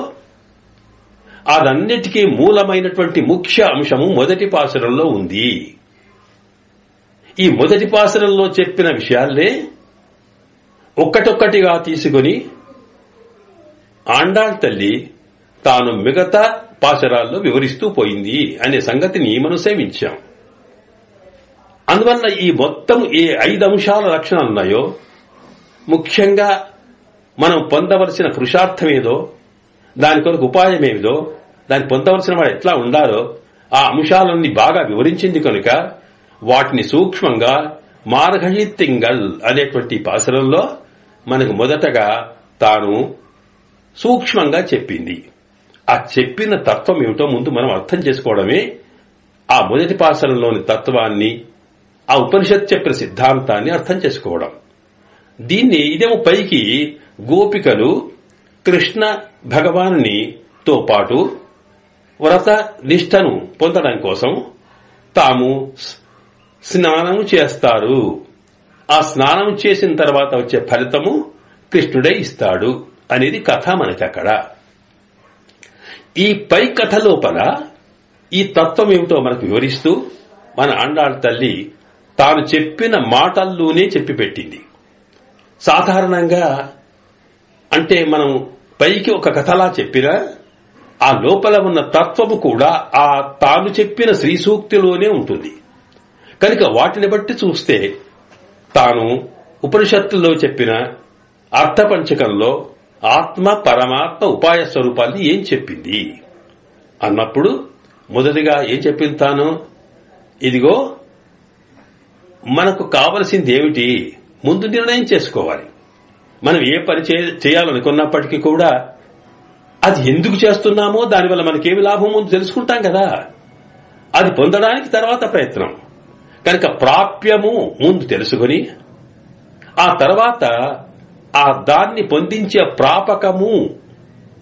అదన్నిటికీ మూలమైనటువంటి ముఖ్య అంశము మొదటి పాసురంలో ఉంది. ఈ మొదటి పాసురంలో చెప్పిన విషయాల్నే ఒక్కటొక్కటిగా తీసుకుని ఆండాళ్ తల్లి తాను మిగతా పాసురాల్లో వివరిస్తూ పోయింది అనే సంగతిని మనం సేవించాం. అందువల్ల ఈ మొత్తం ఏ 5 అంశాల లక్షణాలు ఉన్నాయో, ముఖ్యంగా మనం పొందవలసిన పురుషార్థం ఏదో, దాని కొరకు ఉపాయం ఏమిదో, దాన్ని పొందవలసిన వాడు ఎట్లా ఉండాలో ఆ అంశాలన్నీ బాగా వివరించింది. కనుక వాటిని సూక్ష్మంగా మార్గళి తింగల్ అనేటువంటి పాసురంలో మనకు మొదటగా తాను సూక్ష్మంగా చెప్పింది. ఆ చెప్పిన తత్వం ఏమిటో ముందు మనం అర్థం చేసుకోవడమే ఆ మొదటి పాసురంలోని తత్వాన్ని, ఆ ఉపనిషత్ చెప్పిన సిద్ధాంతాన్ని అర్థం చేసుకోవడం. దీన్ని ఇదేమో పైకి గోపికలు కృష్ణ భగవానునితో పాటు వ్రత నిష్టను పొందడం కోసం తాము స్నానము చేస్తారు. ఆ స్నానం చేసిన తర్వాత వచ్చే ఫలితము కృష్ణుడే ఇస్తాడు అనేది కథ మనకి అక్కడ. ఈ పై కథ లోపల ఈ తత్వం ఏమిటో మనకు వివరిస్తూ మన ఆండాళ్ తల్లి తాను చెప్పిన మాటల్లోనే చెప్పి పెట్టింది. సాధారణంగా అంటే మనం పైకి ఒక కథలా చెప్పినా ఆ లోపల ఉన్న తత్వము కూడా ఆ తాను చెప్పిన శ్రీ సూక్తిలోనే ఉంటుంది. కనుక వాటిని బట్టి చూస్తే తాను ఉపనిషత్తుల్లో చెప్పిన అర్థపంచకంలో ఆత్మ పరమాత్మ ఉపాయ స్వరూపాన్ని ఏం చెప్పింది అన్నప్పుడు మొదటిగా ఏం చెప్పింది తాను? ఇదిగో మనకు కావలసింది ఏమిటి ముందు నిర్ణయం చేసుకోవాలి. మనం ఏ పని చేయాలనుకున్నప్పటికీ కూడా అది ఎందుకు చేస్తున్నామో, దానివల్ల మనకేమి లాభం ముందు తెలుసుకుంటాం కదా. అది పొందడానికి తర్వాత ప్రయత్నం. కనుక ప్రాప్యము ముందు తెలుసుకుని ఆ తర్వాత ఆ దాన్ని పొందించే ప్రాపకము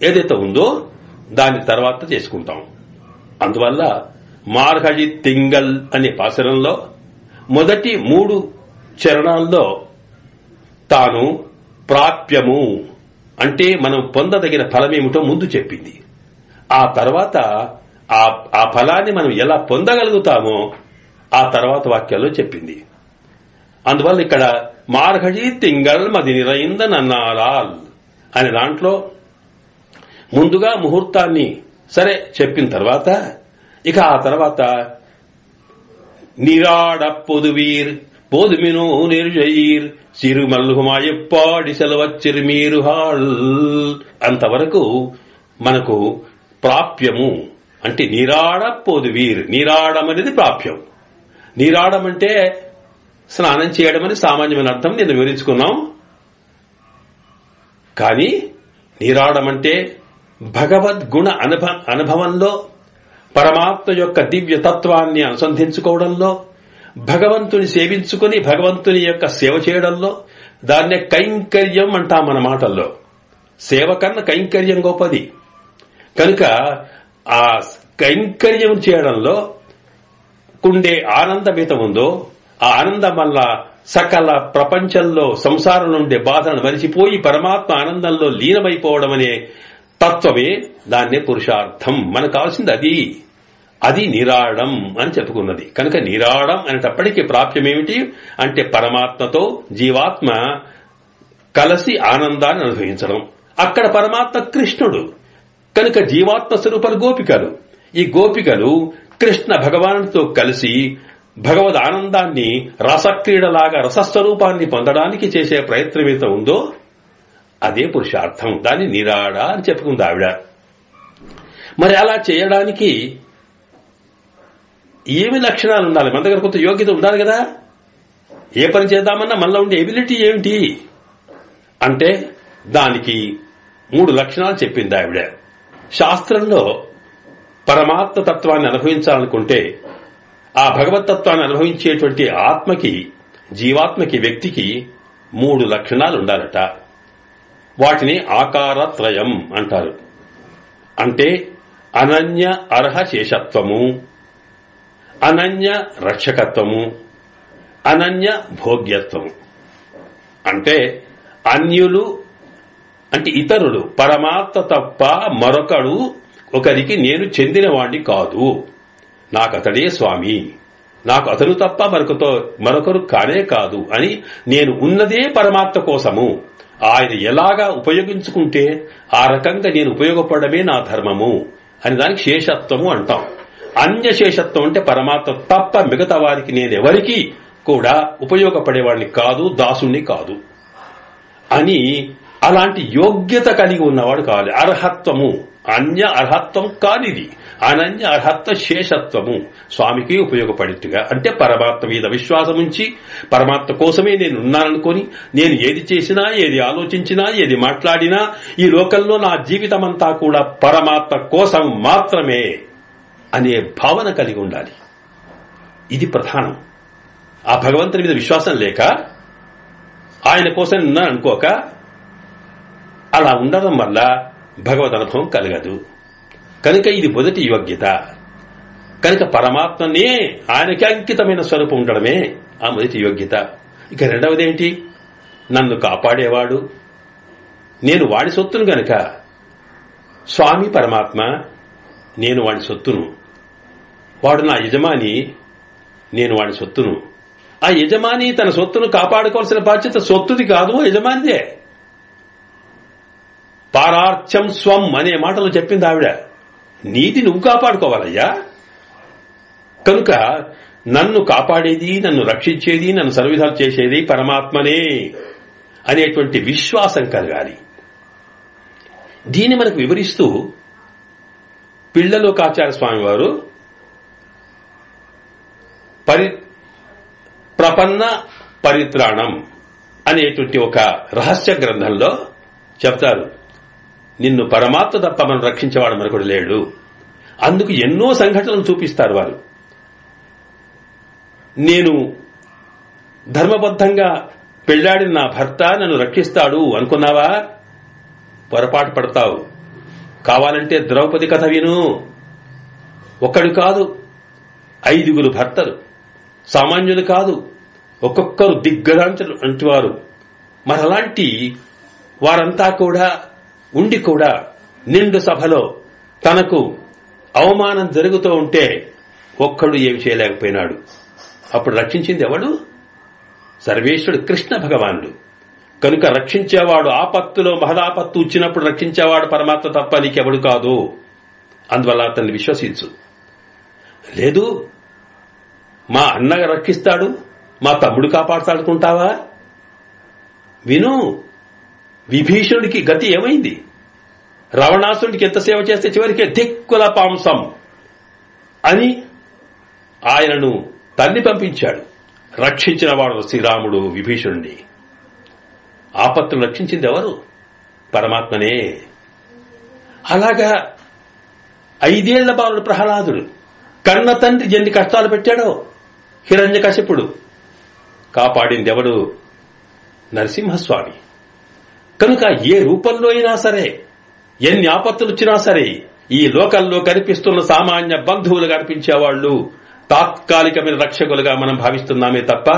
ఏదైతే ఉందో దాని తర్వాత చేసుకుంటాం. అందువల్ల మార్గళి తింగల్ అనే పాసురంలో మొదటి 3 చరణాల్లో తాను ప్రాప్యము అంటే మనం పొందదగిన ఫలమేమిటో ముందు చెప్పింది. ఆ తర్వాత ఆ ఫలాన్ని మనం ఎలా పొందగలుగుతామో ఆ తర్వాత వాక్యాల్లో చెప్పింది. అందువల్ల ఇక్కడ మార్గళి తింగల్ మది నిరైంద నన్నారాల్ అనే దాంట్లో ముందుగా ముహూర్తాన్ని సరే చెప్పిన తర్వాత ఇక ఆ తర్వాత నిరాడ పొదువీర్ పోదుమిను నిర్జయీర్ సిరుమల్లుమాయప్పాడి సెలవచ్చిరు మీరు హాల్ అంతవరకు మనకు ప్రాప్యము అంటే నీరాడపోదువీర్. నీరాడం అనేది ప్రాప్యం. నీరాడం అంటే స్నానం చేయడం అని సామాన్యమైన అర్థం నిన్న వివరించుకున్నాం. కానీ నీరాడం అంటే భగవద్గుణ అనుభవంలో, పరమాత్మ యొక్క దివ్యతత్వాన్ని అనుసంధించుకోవడంలో, భగవంతుని సేవించుకుని భగవంతుని యొక్క సేవ చేయడంలో, దాన్నే కైంకర్యం అంటాం మన మాటల్లో. సేవ కన్నా కైంకర్యం గొప్పది. కనుక ఆ కైంకర్యం చేయడంలో కుండే ఆనందమిత ఉందో, ఆ ఆనందం వల్ల సకల ప్రపంచంలో సంసారం నుండే బాధను మరిచిపోయి పరమాత్మ ఆనందంలో లీనమైపోవడం అనే తత్వమే దాన్నే పురుషార్థం. మనకు కావాల్సింది అది నిరాడం అని చెప్పుకున్నది. కనుక నిరాడం అనేటప్పటికీ ప్రాప్యమేమిటి అంటే పరమాత్మతో జీవాత్మ కలిసి ఆనందాన్ని అనుభవించడం. అక్కడ పరమాత్మ కృష్ణుడు కనుక జీవాత్మ స్వరూపాలు గోపికలు. ఈ గోపికలు కృష్ణ భగవానుడితో కలిసి భగవద్ ఆనందాన్ని రసక్రీడలాగా రసస్వరూపాన్ని పొందడానికి చేసే ప్రయత్నం ఏదో ఉందో అదే పురుషార్థం. దాన్ని నిరాడ అని చెప్పుకుంది ఆవిడ. మరి అలా చేయడానికి ఏమి లక్షణాలు ఉండాలి? మన దగ్గర కొంత యోగ్యత ఉండాలి కదా. ఏ పని చేద్దామన్నా మనలో ఉండే ఎబిలిటీ ఏమిటి అంటే దానికి 3 లక్షణాలు చెప్పింది ఆవిడ. శాస్త్రంలో పరమాత్మ తత్వాన్ని అనుభవించాలనుకుంటే ఆ భగవతత్వాన్ని అనుభవించేటువంటి ఆత్మకి, జీవాత్మకి, వ్యక్తికి 3 లక్షణాలు ఉండాలట. వాటిని ఆకారత్రయం అంటారు. అంటే అనన్య అర్హ శేషత్వము, అనన్య రక్షకత్వము, అనన్య భోగ్యత్వము. అంటే అన్యులు అంటే ఇతరులు పరమాత్మ తప్ప మరొకడు ఒకరికి నేను చెందినవాణ్ణి కాదు, నాకతడే స్వామి, నాకు అతను తప్ప మరొకరు కానే కాదు అని నేను ఉన్నదే పరమాత్మ కోసము. ఆయన ఎలాగా ఉపయోగించుకుంటే ఆ రకంగా నేను ఉపయోగపడమే నా ధర్మము అని దానికి శేషత్వము అంటాం. అన్యశేషత్వం అంటే పరమాత్మ తప్ప మిగతా వారికి నేనెవరికీ కూడా ఉపయోగపడేవాడిని కాదు, దాసుణ్ణి కాదు అని అలాంటి యోగ్యత కలిగి ఉన్నవాడు కావాలి. అర్హత్వము అన్య అర్హత్వం కానిది, అనన్య అర్హత్వ శేషత్వము స్వామికి ఉపయోగపడేట్టుగా. అంటే పరమాత్మ మీద విశ్వాసం ఉంచి పరమాత్మ కోసమే నేను ఉన్నాననుకొని నేను ఏది చేసినా, ఏది ఆలోచించినా, ఏది మాట్లాడినా ఈ లోకంలో నా జీవితమంతా కూడా పరమాత్మ కోసం మాత్రమే అనే భావన కలిగి ఉండాలి. ఇది ప్రధానం. ఆ భగవంతుని మీద విశ్వాసం లేక ఆయన కోసం ఉన్నాను అనుకోక అలా ఉండడం వల్ల భగవద్ అనుభవం కలగదు. కనుక ఇది మొదటి యోగ్యత. కనుక పరమాత్మనే ఆయనకి అంకితమైన స్వరూపం ఉండడమే ఆ మొదటి యోగ్యత. ఇక రెండవదేంటి? నన్ను కాపాడేవాడు, నేను వాడి సొత్తును గనక స్వామి పరమాత్మ, నేను వాడి సొత్తును, వాడు నా యజమాని, నేను వాడి సొత్తును. ఆ యజమాని తన సొత్తును కాపాడుకోవాల్సిన బాధ్యత సొత్తుది కాదు, యజమానిదే. పారార్చ్యం స్వం అనే మాటలు చెప్పింది ఆవిడ. నీది నువ్వు కాపాడుకోవాలయ్యా. కనుక నన్ను కాపాడేది, నన్ను రక్షించేది, నన్ను సర్వవిధాలు చేసేది పరమాత్మనే అనేటువంటి విశ్వాసం కలగాలి. దీన్ని మనకు వివరిస్తూ పిళ్ళలోకాచార్య స్వామి వారు ప్రపన్న పరిత్రాణం అనేటువంటి ఒక రహస్య గ్రంథంలో చెప్తారు. నిన్ను పరమాత్మ తప్ప మనం రక్షించేవాడు మరొకడు లేడు. అందుకు ఎన్నో సంఘటనలు చూపిస్తారు వారు. నేను ధర్మబద్ధంగా పెళ్లాడిన నా భర్త నన్ను రక్షిస్తాడు అనుకున్నావా? పొరపాటు పడతావు. కావాలంటే ద్రౌపది కథ విను. ఒక్కడు కాదు, 5 భర్తలు, సామాన్యులు కాదు, ఒక్కొక్కరు దిగ్గజాంచులు అంటువారు. మరలాంటి వారంతా కూడా ఉండి కూడా నిండు సభలో తనకు అవమానం జరుగుతూ ఉంటే ఒక్కడు ఏమి చేయలేకపోయినాడు. అప్పుడు రక్షించింది ఎవడు? సర్వేశ్వరుడు కృష్ణ భగవానుడు. కనుక రక్షించేవాడు ఆపత్తులో మహదాపత్తు వచ్చినప్పుడు రక్షించేవాడు పరమాత్మ తప్ప నీకెవడు కాదు. అందువల్ల అతన్ని విశ్వసించు. లేదు మా అన్న రక్షిస్తాడు, మా తమ్ముడు రావణాసురుడికి ఎంత సేవ చేస్తే చివరికి దిక్కుల పాంసం అని ఆయనను తల్లి పంపించాడు. రక్షించిన వాడు శ్రీరాముడు విభీషణుడిని. ఆపత్తును రక్షించింది ఎవరు? పరమాత్మనే. అలాగా 5 ఏళ్ల బాలుడు ప్రహ్లాదుడు కన్న తండ్రి ఎన్ని కష్టాలు పెట్టాడో హిరణ్యకశిపుడు కాపాడింది ఎవడు? నరసింహస్వామి. కనుక ఏ రూపంలో అయినా సరే, ఎన్ని ఆపత్తులు వచ్చినా సరే, ఈ లోకంలో కనిపిస్తున్న సామాన్య బంధువులుగా అనిపించేవాళ్లు తాత్కాలికమైన రక్షకులుగా మనం భావిస్తున్నామే తప్ప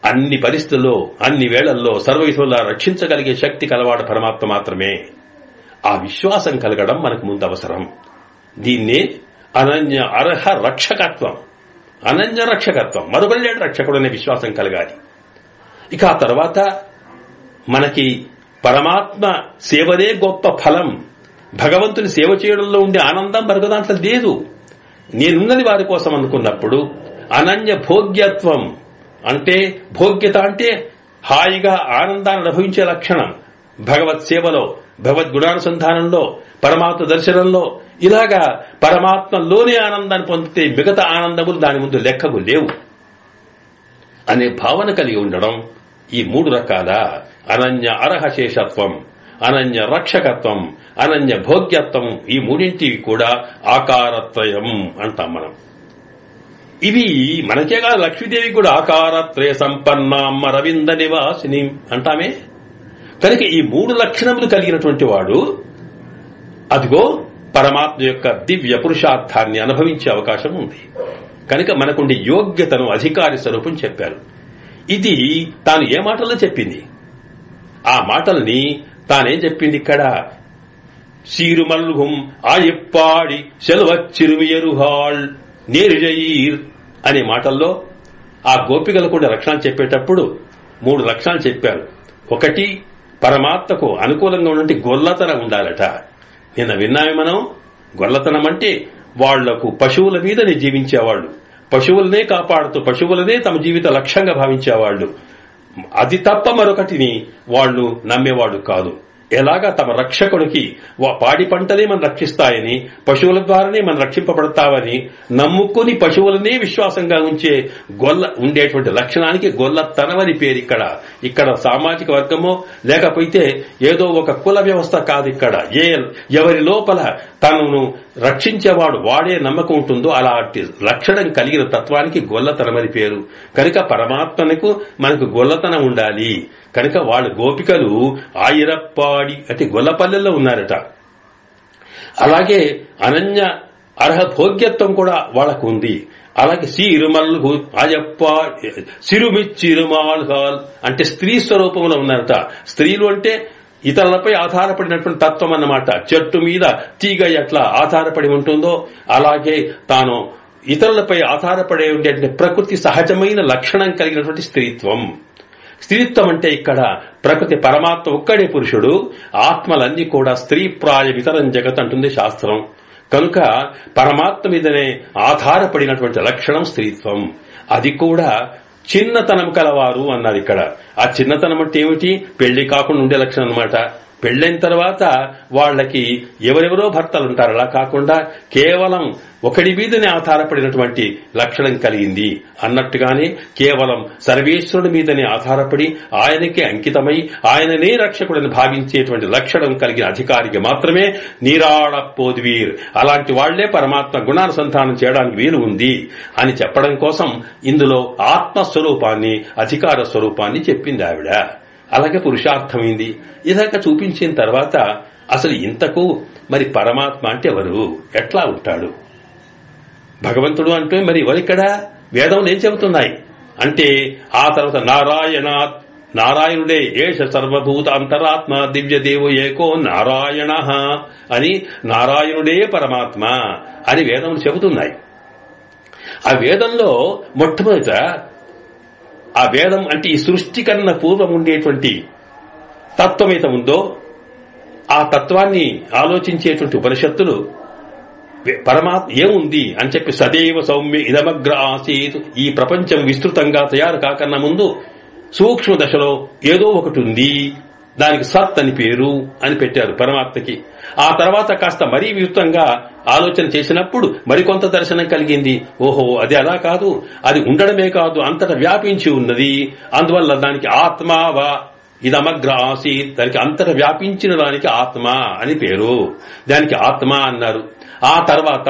అన్ని పరిస్థితుల్లో, అన్ని వేళల్లో సర్వవిధులా రక్షించగలిగే శక్తి కలవాడు పరమాత్మ మాత్రమే. ఆ విశ్వాసం కలగడం మనకు ముందు అవసరం. దీన్నే అనన్య అర్హ రక్షకత్వం, అనన్య రక్షకత్వం. మరొకరు లేడు రక్షకుడు అనే విశ్వాసం కలగాలి. ఇక ఆ తర్వాత మనకి పరమాత్మ సేవనే గొప్ప ఫలం. భగవంతుని సేవ చేయడంలో ఉండే ఆనందం మరొక దాంట్లో లేదు. నేనున్నది వారి కోసం అనుకున్నప్పుడు అనన్య భోగ్యత్వం అంటే, భోగ్యత అంటే హాయిగా ఆనందాన్ని అనుభవించే లక్షణం. భగవత్ సేవలో, భగవద్గుణానుసంధానంలో, పరమాత్మ దర్శనంలో ఇలాగా పరమాత్మలోనే ఆనందాన్ని పొందితే మిగతా ఆనందములు దాని ముందు లెక్కకు లేవు అనే భావన కలిగి ఉండడం ఈ 3 రకాల అనన్య అర్హశేషత్వం, అనన్య రక్షకత్వం, అనన్య భోగ్యత్వం, ఈ మూడింటివి కూడా ఆకారత్రయం అంటాం మనం. ఇవి మనకే కాదు, లక్ష్మీదేవి కూడా ఆకారత్రయ సంపన్నాం అరవింద నివాసిని అంటామే. కనుక ఈ 3 లక్షణములు కలిగినటువంటి వాడు అదిగో పరమాత్మ యొక్క దివ్య పురుషార్థాన్ని అనుభవించే అవకాశం ఉంది. కనుక మనకుండే యోగ్యతను అధికారి స్వరూపం చెప్పారు. ఇది తాను ఏ మాటల్లో చెప్పింది? ఆ మాటల్ని తానేం చెప్పింది ఇక్కడ? సీరుమల్హుం ఆయప్పాడి సెలవచ్చిరుమియరుహాళ్ నేరుజయీర్ అనే మాటల్లో ఆ గోపికలు కూడా లక్షణాలు చెప్పేటప్పుడు 3 లక్షణాలు చెప్పారు. ఒకటి, పరమాత్మకు అనుకూలంగా ఉన్నటువంటి గొల్లతనం ఉండాలట. నిన్న విన్నామే మనం. గొల్లతనం అంటే వాళ్లకు పశువుల మీదనే జీవించేవాళ్లు, పశువులనే కాపాడుతూ పశువులనే తమ జీవిత లక్ష్యంగా భావించేవాళ్లు. అది తప్ప మరొకటిని వాళ్లు నమ్మేవాళ్లు కాదు. ఎలాగా తమ రక్షకుడికి పాడి పంటలే మనం రక్షిస్తాయని, పశువుల ద్వారానే మనం రక్షింపబడతామని నమ్ముకుని పశువులనే విశ్వాసంగా ఉంచే ఉండేటువంటి లక్షణానికి గొల్లతనమని పేరు. ఇక్కడ సామాజిక వర్గమో లేకపోతే ఏదో ఒక కుల వ్యవస్థ కాదు. ఇక్కడ ఎవరి లోపల తనను రక్షించేవాడు వాడే నమ్మకం ఉంటుందో అలాంటి లక్షణం కలిగిన తత్వానికి గొల్లతనమని పేరు. కనుక పరమాత్మకు మనకు గొల్లతనం ఉండాలి. కనుక వాళ్ళ గోపికలు ఆయిరప్పాడి అంటే గొల్లపల్లెల్లో ఉన్నారట. అలాగే అనన్య అర్హ భోగ్యత్వం కూడా వాళ్లకు ఉంది. అలాగే సిరుమల్హు అజప్ప సిరుమిచ్చిరుమాల్హాల్ అంటే స్త్రీ స్వరూపంలో ఉన్నారట. స్త్రీలు అంటే ఇతరులపై ఆధారపడినటువంటి తత్వం అన్నమాట. చెట్టు మీద తీగ ఎట్లా ఆధారపడి ఉంటుందో అలాగే తాను ఇతరులపై ఆధారపడే ఉండేటువంటి ప్రకృతి సహజమైన లక్షణం కలిగినటువంటి స్త్రీత్వం. స్త్రీత్వం అంటే ఇక్కడ ప్రకృతి పరమాత్మ ఒక్కడే పురుషుడు, ఆత్మలన్నీ కూడా స్త్రీ ప్రాయమితరం జగత్ అంటుంది శాస్త్రం. కనుక పరమాత్మ మీదనే ఆధారపడినటువంటి లక్షణం స్త్రీత్వం. అది కూడా చిన్నతనం కలవారు అన్నారు ఇక్కడ. ఆ చిన్నతనం అంటే ఏమిటి? పెళ్లి కాకుండా ఉండే లక్షణం అన్నమాట. పెళ్లైన తర్వాత వాళ్లకి ఎవరెవరో భర్తలుంటారు. అలా కాకుండా కేవలం ఒకడి మీదనే ఆధారపడినటువంటి లక్షణం కలిగింది అన్నట్టుగానే కేవలం సర్వేశ్వరుడి మీదనే ఆధారపడి ఆయనకే అంకితమై ఆయననే రక్షకుడిని భావించేటువంటి లక్షణం కలిగిన అధికారికి మాత్రమే నీరాడపోద్వీర్ అలాంటి వాళ్లే పరమాత్మ గుణానుసంధానం చేయడానికి వీలు ఉంది అని చెప్పడం కోసం ఇందులో ఆత్మస్వరూపాన్ని అధికార స్వరూపాన్ని చెప్పింది ఆవిడ. అలాగే పురుషార్థమైంది. ఇలాగ చూపించిన తర్వాత అసలు ఇంతకు మరి పరమాత్మ అంటే ఎవరు, ఎట్లా ఉంటాడు? భగవంతుడు అంటే మరి ఎవరిక్కడ? వేదం ఏం చెబుతున్నాయి అంటే ఆ తర్వాత నారాయణుడే ఏష సర్వభూత అంతరాత్మ దివ్యదేవో ఏకో నారాయణ అని, నారాయణుడే పరమాత్మ అని వేదములు చెబుతున్నాయి. ఆ వేదంలో మొట్టమొదట ఆ వేదం అంటే ఈ సృష్టి కన్నా పూర్వం ఉండేటువంటి తత్వం ఏత ఉందో ఆ తత్వాన్ని ఆలోచించేటువంటి ఉపనిషత్తులు పరమాత్మ ఏముంది అని చెప్పి సదైవ సౌమ్య ఇదమగ్ర ఆసీత్, ఈ ప్రపంచం విస్తృతంగా తయారు కాకన్నా ముందు సూక్ష్మ దశలో ఏదో ఒకటి ఉంది దానికి సత్ అని పేరు అని పెట్టారు పరమాత్మకి. ఆ తర్వాత కాస్త మరీ విస్తృతంగా ఆలోచన చేసినప్పుడు మరికొంత దర్శనం కలిగింది. ఓహో, అది అలా కాదు, అది ఉండడమే కాదు, అంతటా వ్యాపించి ఉన్నది. అందువల్ల దానికి ఆత్మావా ఇదమగ్ర ఆసీత్, దానికి అంతటా వ్యాపించిన దానికి ఆత్మ అని పేరు. దానికి ఆత్మ అన్నారు. ఆ తర్వాత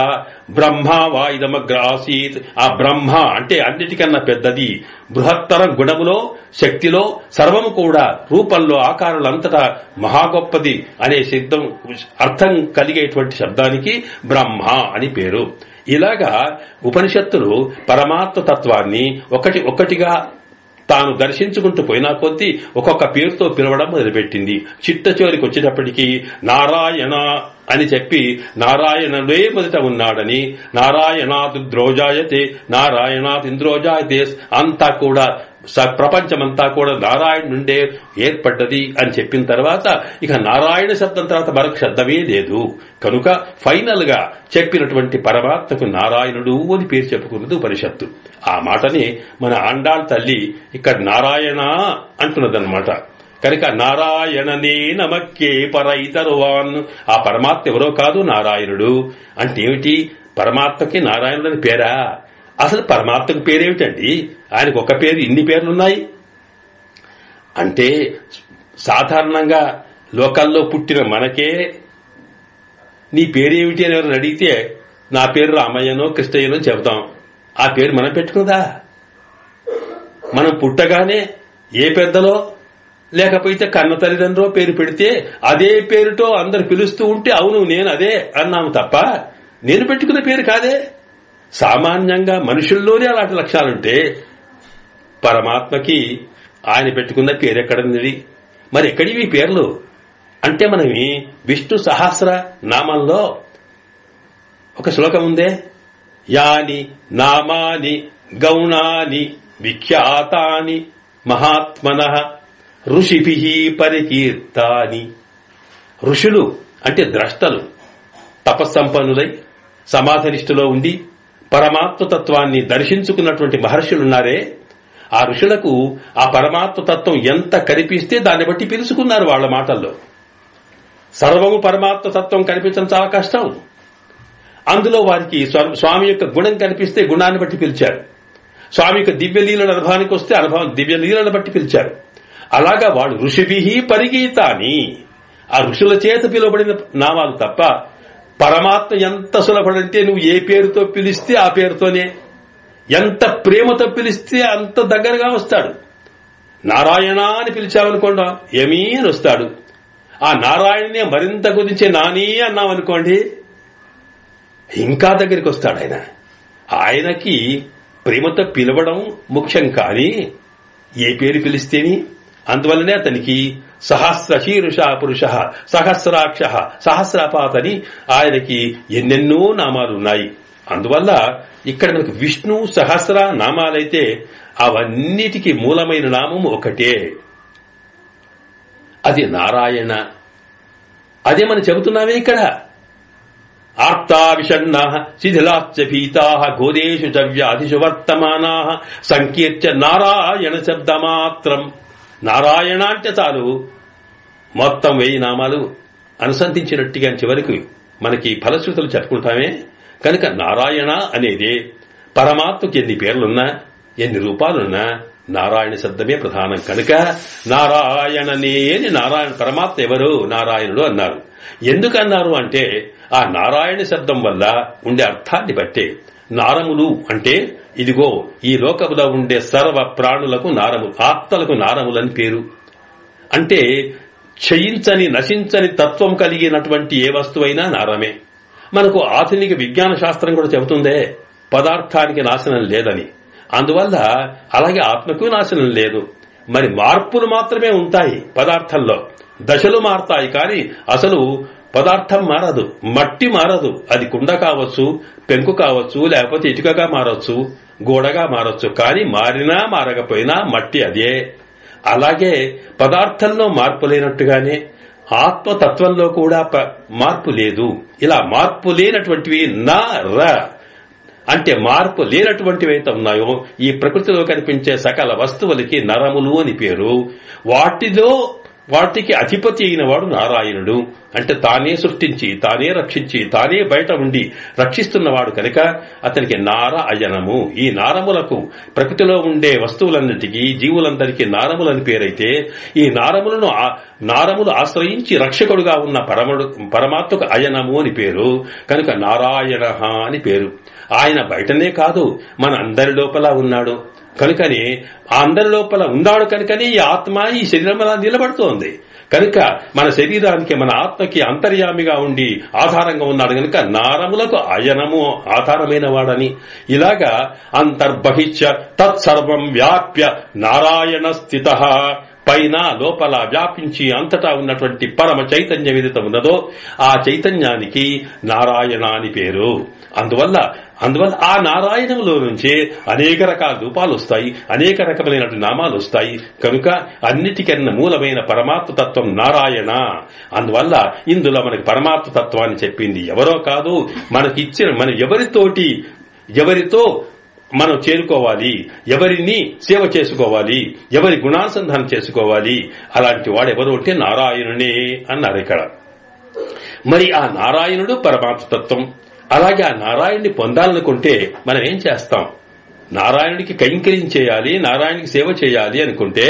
బ్రహ్మ వా ఇదమగ్ర ఆసీత్, ఆ బ్రహ్మ అంటే అన్నిటికన్నా పెద్దది, బృహత్తరం గుణములో, శక్తిలో, సర్వము కూడా రూపంలో, ఆకారాలంతటా మహా గొప్పది అనే శబ్దం అర్థం కలిగేటువంటి శబ్దానికి బ్రహ్మ అని పేరు. ఇలాగా ఉపనిషత్తులు పరమాత్మ తత్వాన్ని ఒక్కటిగా తాను దర్శించుకుంటూ పోయినా కొద్దీ ఒక్కొక్క పేరుతో పిలవడం మొదలుపెట్టింది. చిట్ట చివరికి వచ్చేటప్పటికీ నారాయణ అని చెప్పి నారాయణుడే మొదట ఉన్నాడని, నారాయణాదుద్రోజాయతే నారాయణాదింద్రోజాయతే, అంతా కూడా ప్రపంచమంతా కూడా నారాయణ నుండే ఏర్పడ్డది అని చెప్పిన తర్వాత ఇక నారాయణ శబ్దం తర్వాత మరొక శబ్దమే లేదు. కనుక ఫైనల్ గా చెప్పినటువంటి పరమాత్మకు నారాయణుడు అని పేరు చెప్పుకున్నది ఉపనిషత్తు. ఆ మాటని మన ఆండాళ్ తల్లి ఇక్కడ నారాయణ అంటున్నదన్నమాట. కనుక నారాయణనే నమక్కే పర ఇతరువాన్, ఆ పరమాత్మ ఎవరో కాదు నారాయణుడు. అంటే ఏమిటి? పరమాత్మకి నారాయణుడని పేరా? అసలు పరమాత్మకు పేరేమిటండి? ఆయనకు ఒక పేరు, ఇన్ని పేర్లున్నాయి అంటే సాధారణంగా లోకల్లో పుట్టిన మనకే నీ పేరేమిటి అని ఎవరైనా అడిగితే నా పేరు రామయ్యనో కృష్ణయ్యనో చెబుతాం. ఆ పేరు మనం పెట్టుకుందా? మనం పుట్టగానే ఏ పెద్దలో లేకపోతే కన్న తల్లిదండ్రులో పేరు పెడితే అదే పేరుతో అందరు పిలుస్తూ ఉంటే అవును నేను అదే అన్నాము తప్ప నేను పెట్టుకున్న పేరు కాదే. సామాన్యంగా మనుషుల్లోనే అలాంటి లక్షణాలుంటే పరమాత్మకి ఆయన పెట్టుకున్న పేరు ఎక్కడుంది? మరి ఎక్కడివి పేర్లు అంటే మనవి విష్ణు సహస్ర నామంలో ఒక శ్లోకం ఉందే, యాని నామాని గౌణాని విఖ్యాతాని మహాత్మనః ఋషిభిః పరికీర్తాని. ఋషులు అంటే ద్రష్టలు, తపస్సంపన్నులై సమాధినిష్ఠలో ఉండి పరమాత్మ తత్వాన్ని దర్శించుకున్నటువంటి మహర్షులున్నారే, ఆ ఋషులకు ఆ పరమాత్మ తత్వం ఎంత కనిపిస్తే దాన్ని బట్టి పిలుచుకున్నారు వాళ్ళ మాటల్లో. సర్వము పరమాత్మ తత్వం కనిపించడం చాలా కష్టం. అందులో వారికి స్వామి యొక్క గుణం కనిపిస్తే గుణాన్ని బట్టి పిలిచారు. స్వామి యొక్క దివ్యలీలల అనుభవానికి వస్తే దివ్యలీలను బట్టి పిలిచారు. అలాగా వాళ్ళు ఋషిభిః పరిగీతాని, ఆ ఋషుల చేత పిలువబడిన నామాలు తప్ప పరమాత్మ ఎంత సులభడంటే నువ్వు ఏ పేరుతో పిలిస్తే ఆ పేరుతోనే, ఎంత ప్రేమతో పిలిస్తే అంత దగ్గరగా వస్తాడు. నారాయణ అని పిలిచామనుకోండి యమీ అని వస్తాడు. ఆ నారాయణనే మరింత గురించి నాని అన్నామనుకోండి ఇంకా దగ్గరికి వస్తాడు ఆయన. ఆయనకి ప్రేమతో పిలవడం ముఖ్యం కానీ ఏ పేరు పిలిస్తేని. అందువల్లనే అతనికి సహస్ర శీర్ష పురుష సహస్రాక్ష సహస్రపాతని ఆయనకి ఎన్నెన్నో నామాలున్నాయి. అందువల్ల ఇక్కడ మనకు విష్ణు సహస్ర నామాలైతే అవన్నిటికీ మూలమైన నామం ఒకటే, అది నారాయణ. అదే మనం చెబుతున్నామే ఇక్కడ. ఆర్తా విషణ్ణా శిథిలాశ్చ భీతా ఘోరేషు చ వ్యాధిషు వర్తమానా సంకీర్త్య నారాయణ శబ్దమాత్రం. నారాయణ అంటే చాలు మొత్తం 1000 నామాలు అనుసంధించినట్టుగా చివరికి మనకి ఫలశ్రుతులు చెప్పుకుంటామే. కనుక నారాయణ అనేది పరమాత్మకి ఎన్ని పేర్లున్నా ఎన్ని రూపాలున్నా నారాయణ శబ్దమే ప్రధానం. కనుక నారాయణనే నారాయణ పరమాత్మ ఎవరు? నారాయణుడు అన్నారు. ఎందుకన్నారు అంటే ఆ నారాయణ శబ్దం వల్ల ఉండే అర్థాన్ని బట్టే. నారములు అంటే ఇదిగో ఈ లోకములో ఉండే సర్వ ప్రాణులకు నారములు, ఆత్మలకు నారములని పేరు. అంటే క్షయించని నశించని తత్వం కలిగినటువంటి ఏ వస్తువైనా నారమే. మనకు ఆధునిక విజ్ఞాన శాస్త్రం కూడా చెబుతుందే పదార్థానికి నాశనం లేదని. అందువల్ల అలాగే ఆత్మకు నాశనం లేదు. మరి మార్పులు మాత్రమే ఉంటాయి పదార్థంలో, దశలు మారతాయి కానీ అసలు పదార్థం మారదు. మట్టి మారదు, అది కుండ కావచ్చు, పెంకు కావచ్చు, లేకపోతే ఇటుకగా మారొచ్చు, గోడగా మారొచ్చు. కానీ మారినా మారకపోయినా మట్టి అదే. అలాగే పదార్థంలో మార్పు లేనట్టుగానే ఆత్మతత్వంలో కూడా మార్పు లేదు. ఇలా మార్పు లేనటువంటివి నా ర అంటే మార్పు లేనటువంటివైతే ఉన్నాయో ఈ ప్రకృతిలో కనిపించే సకల వస్తువులకి నరములు అని పేరు. వాటిలో వాటికి అధిపతి అయిన వాడు నారాయణుడు. అంటే తానే సృష్టించి, తానే రక్షించి, తానే బయట ఉండి రక్షిస్తున్నవాడు కనుక అతనికి నారాయణము. ఈ నారములకు, ప్రకృతిలో ఉండే వస్తువులన్నిటికీ, జీవులందరికీ నారములని పేరైతే, ఈ నారములు ఆశ్రయించి రక్షకుడుగా ఉన్న పరమాత్మకు అయనము అని పేరు. కనుక నారాయణ అని పేరు. ఆయన బయటనే కాదు, మన అందరి లోపల ఉన్నాడు. కనుకనే ఆ అందరి లోపల ఉన్నాడు కనుకనే ఈ ఆత్మ ఈ శరీరం అలా నిలబడుతోంది. కనుక మన శరీరానికి, మన ఆత్మకి అంతర్యామిగా ఉండి ఆధారంగా ఉన్నాడు కనుక నారములకు అయనము ఆధారమైన వాడని. ఇలాగా అంతర్బహిష్య తత్సర్వం వ్యాప్య నారాయణ స్థితః, పైన లోపల వ్యాపించి అంతటా ఉన్నటువంటి పరమ చైతన్యం ఏదైతే ఉన్నదో ఆ చైతన్యానికి నారాయణ అని పేరు. అందువల్ల ఆ నారాయణంలో నుంచే అనేక రకాల రూపాలు వస్తాయి, అనేక రకమైనటువంటి నామాలు వస్తాయి. కనుక అన్నిటికన్నా మూలమైన పరమాత్మ తత్వం నారాయణ. అందువల్ల ఇందులో మనకి పరమాత్మ తత్వాన్ని చెప్పింది ఎవరో కాదు, మనకిచ్చిన, మనం ఎవరితో మనం చేరుకోవాలి, ఎవరిని సేవ చేసుకోవాలి, ఎవరి గుణానుసంధానం చేసుకోవాలి, అలాంటి వాడు ఎవరు అంటే నారాయణునే అన్నారు ఇక్కడ. మరి ఆ నారాయణుడు పరమాత్మతత్వం. అలాగే ఆ నారాయణుని పొందాలనుకుంటే మనం ఏం చేస్తాం? నారాయణుడికి కైంకర్యం చేయాలి, నారాయణుడికి సేవ చేయాలి అనుకుంటే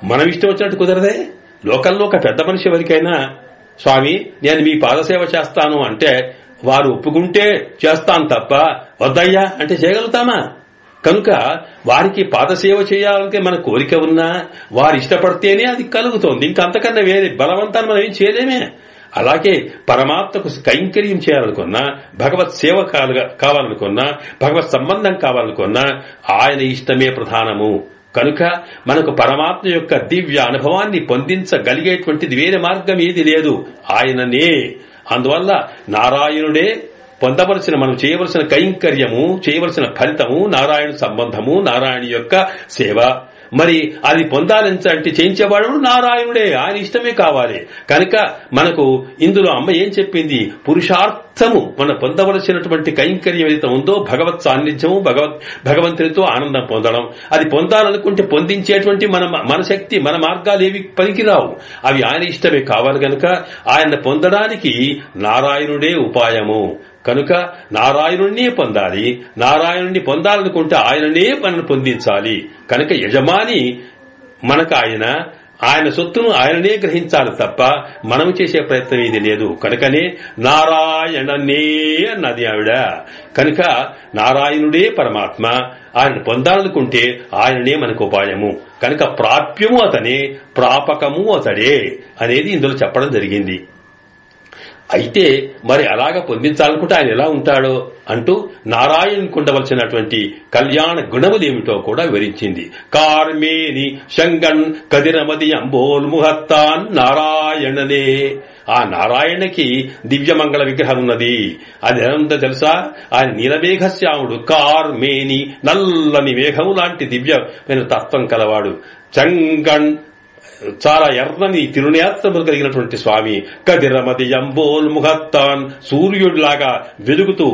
మనం ఇష్టం వచ్చినట్టు కుదరదే. లోకల్లో ఒక పెద్ద మనిషి ఎవరికైనా స్వామి నేను మీ పాదసేవ చేస్తాను అంటే వారు ఒప్పుకుంటే చేస్తాను తప్ప వద్దయ్యా అంటే చేయగలుగుతామా? కనుక వారికి పాదసేవ చేయాలంటే మన కోరిక ఉన్నా వారు ఇష్టపడితేనే అది కలుగుతోంది. ఇంకా అంతకన్నా వేరే బలవంతాన్ని మనం ఏం చేయలేమే. అలాగే పరమాత్మకు కైంకర్యం చేయాలనుకున్నా, భగవత్ సేవ కావాలనుకున్నా, భగవత్ సంబంధం కావాలనుకున్నా ఆయన ఇష్టమే ప్రధానము. కనుక మనకు పరమాత్మ యొక్క దివ్య అనుభవాన్ని పొందించగలిగేటువంటిది వేరే మార్గం ఏది లేదు, ఆయననే. అందువల్ల నారాయణుడే పొందవలసిన, మనం చేయవలసిన కైంకర్యము, చేయవలసిన ఫలితము నారాయణ సంబంధము, నారాయణ యొక్క సేవ. మరి అది పొందాలంటే చేయించేవాడు నారాయణుడే, ఆయన ఇష్టమే కావాలి. కనుక మనకు ఇందులో అమ్మ ఏం చెప్పింది? పురుషార్థము, మనం పొందవలసినటువంటి కైంకర్యం ఏదైతే ఉందో భగవత్ సాన్నిధ్యము, భగవంతునితో ఆనందం పొందడం. అది పొందాలనుకుంటే పొందించేటువంటి మన శక్తి, మన మార్గాలు ఏవి పనికిరావు, అవి ఆయన ఇష్టమే కావాలి. కనుక ఆయన పొందడానికి నారాయణుడే ఉపాయము. కనుక నారాయణుణ్ణి పొందాలి, నారాయణుణ్ణి పొందాలనుకుంటే ఆయననే మనల్ని పొందించాలి. కనుక యజమాని మనకు ఆయన సొత్తును ఆయననే గ్రహించాలి తప్ప మనం చేసే ప్రయత్నం ఇది లేదు. కనుకనే నారాయణనే అన్నది ఆవిడ. కనుక నారాయణుడే పరమాత్మ, ఆయన పొందాలనుకుంటే ఆయననే మనకు ఉపాయము. కనుక ప్రాప్యము అతనే, ప్రాపకము అతడే అనేది ఇందులో చెప్పడం జరిగింది. అయితే మరి అలాగ పొందించాలనుకుంటే ఆయన ఎలా ఉంటాడో అంటూ నారాయణునికి ఉండవలసినటువంటి కళ్యాణ గుణములేమిటో కూడా వివరించింది. కార్మేని శంగన్ కదిరమది అంబోల్ముహత్తాన్ నారాయణనే. ఆ నారాయణకి దివ్యమంగళ విగ్రహం ఉన్నది. అది ఎంత తెలుసా? ఆయన నీలమేఘశ్యాముడు, కార్మేని నల్లని మేఘము లాంటి దివ్యమైన తత్వం కలవాడు. చంగన్ చాలా ఎర్రని తిరునేత్రములు కలిగినటువంటి స్వామి. కదిరమది అంబోల్ముహత్తాన్, సూర్యుడిలాగా వెలుగుతూ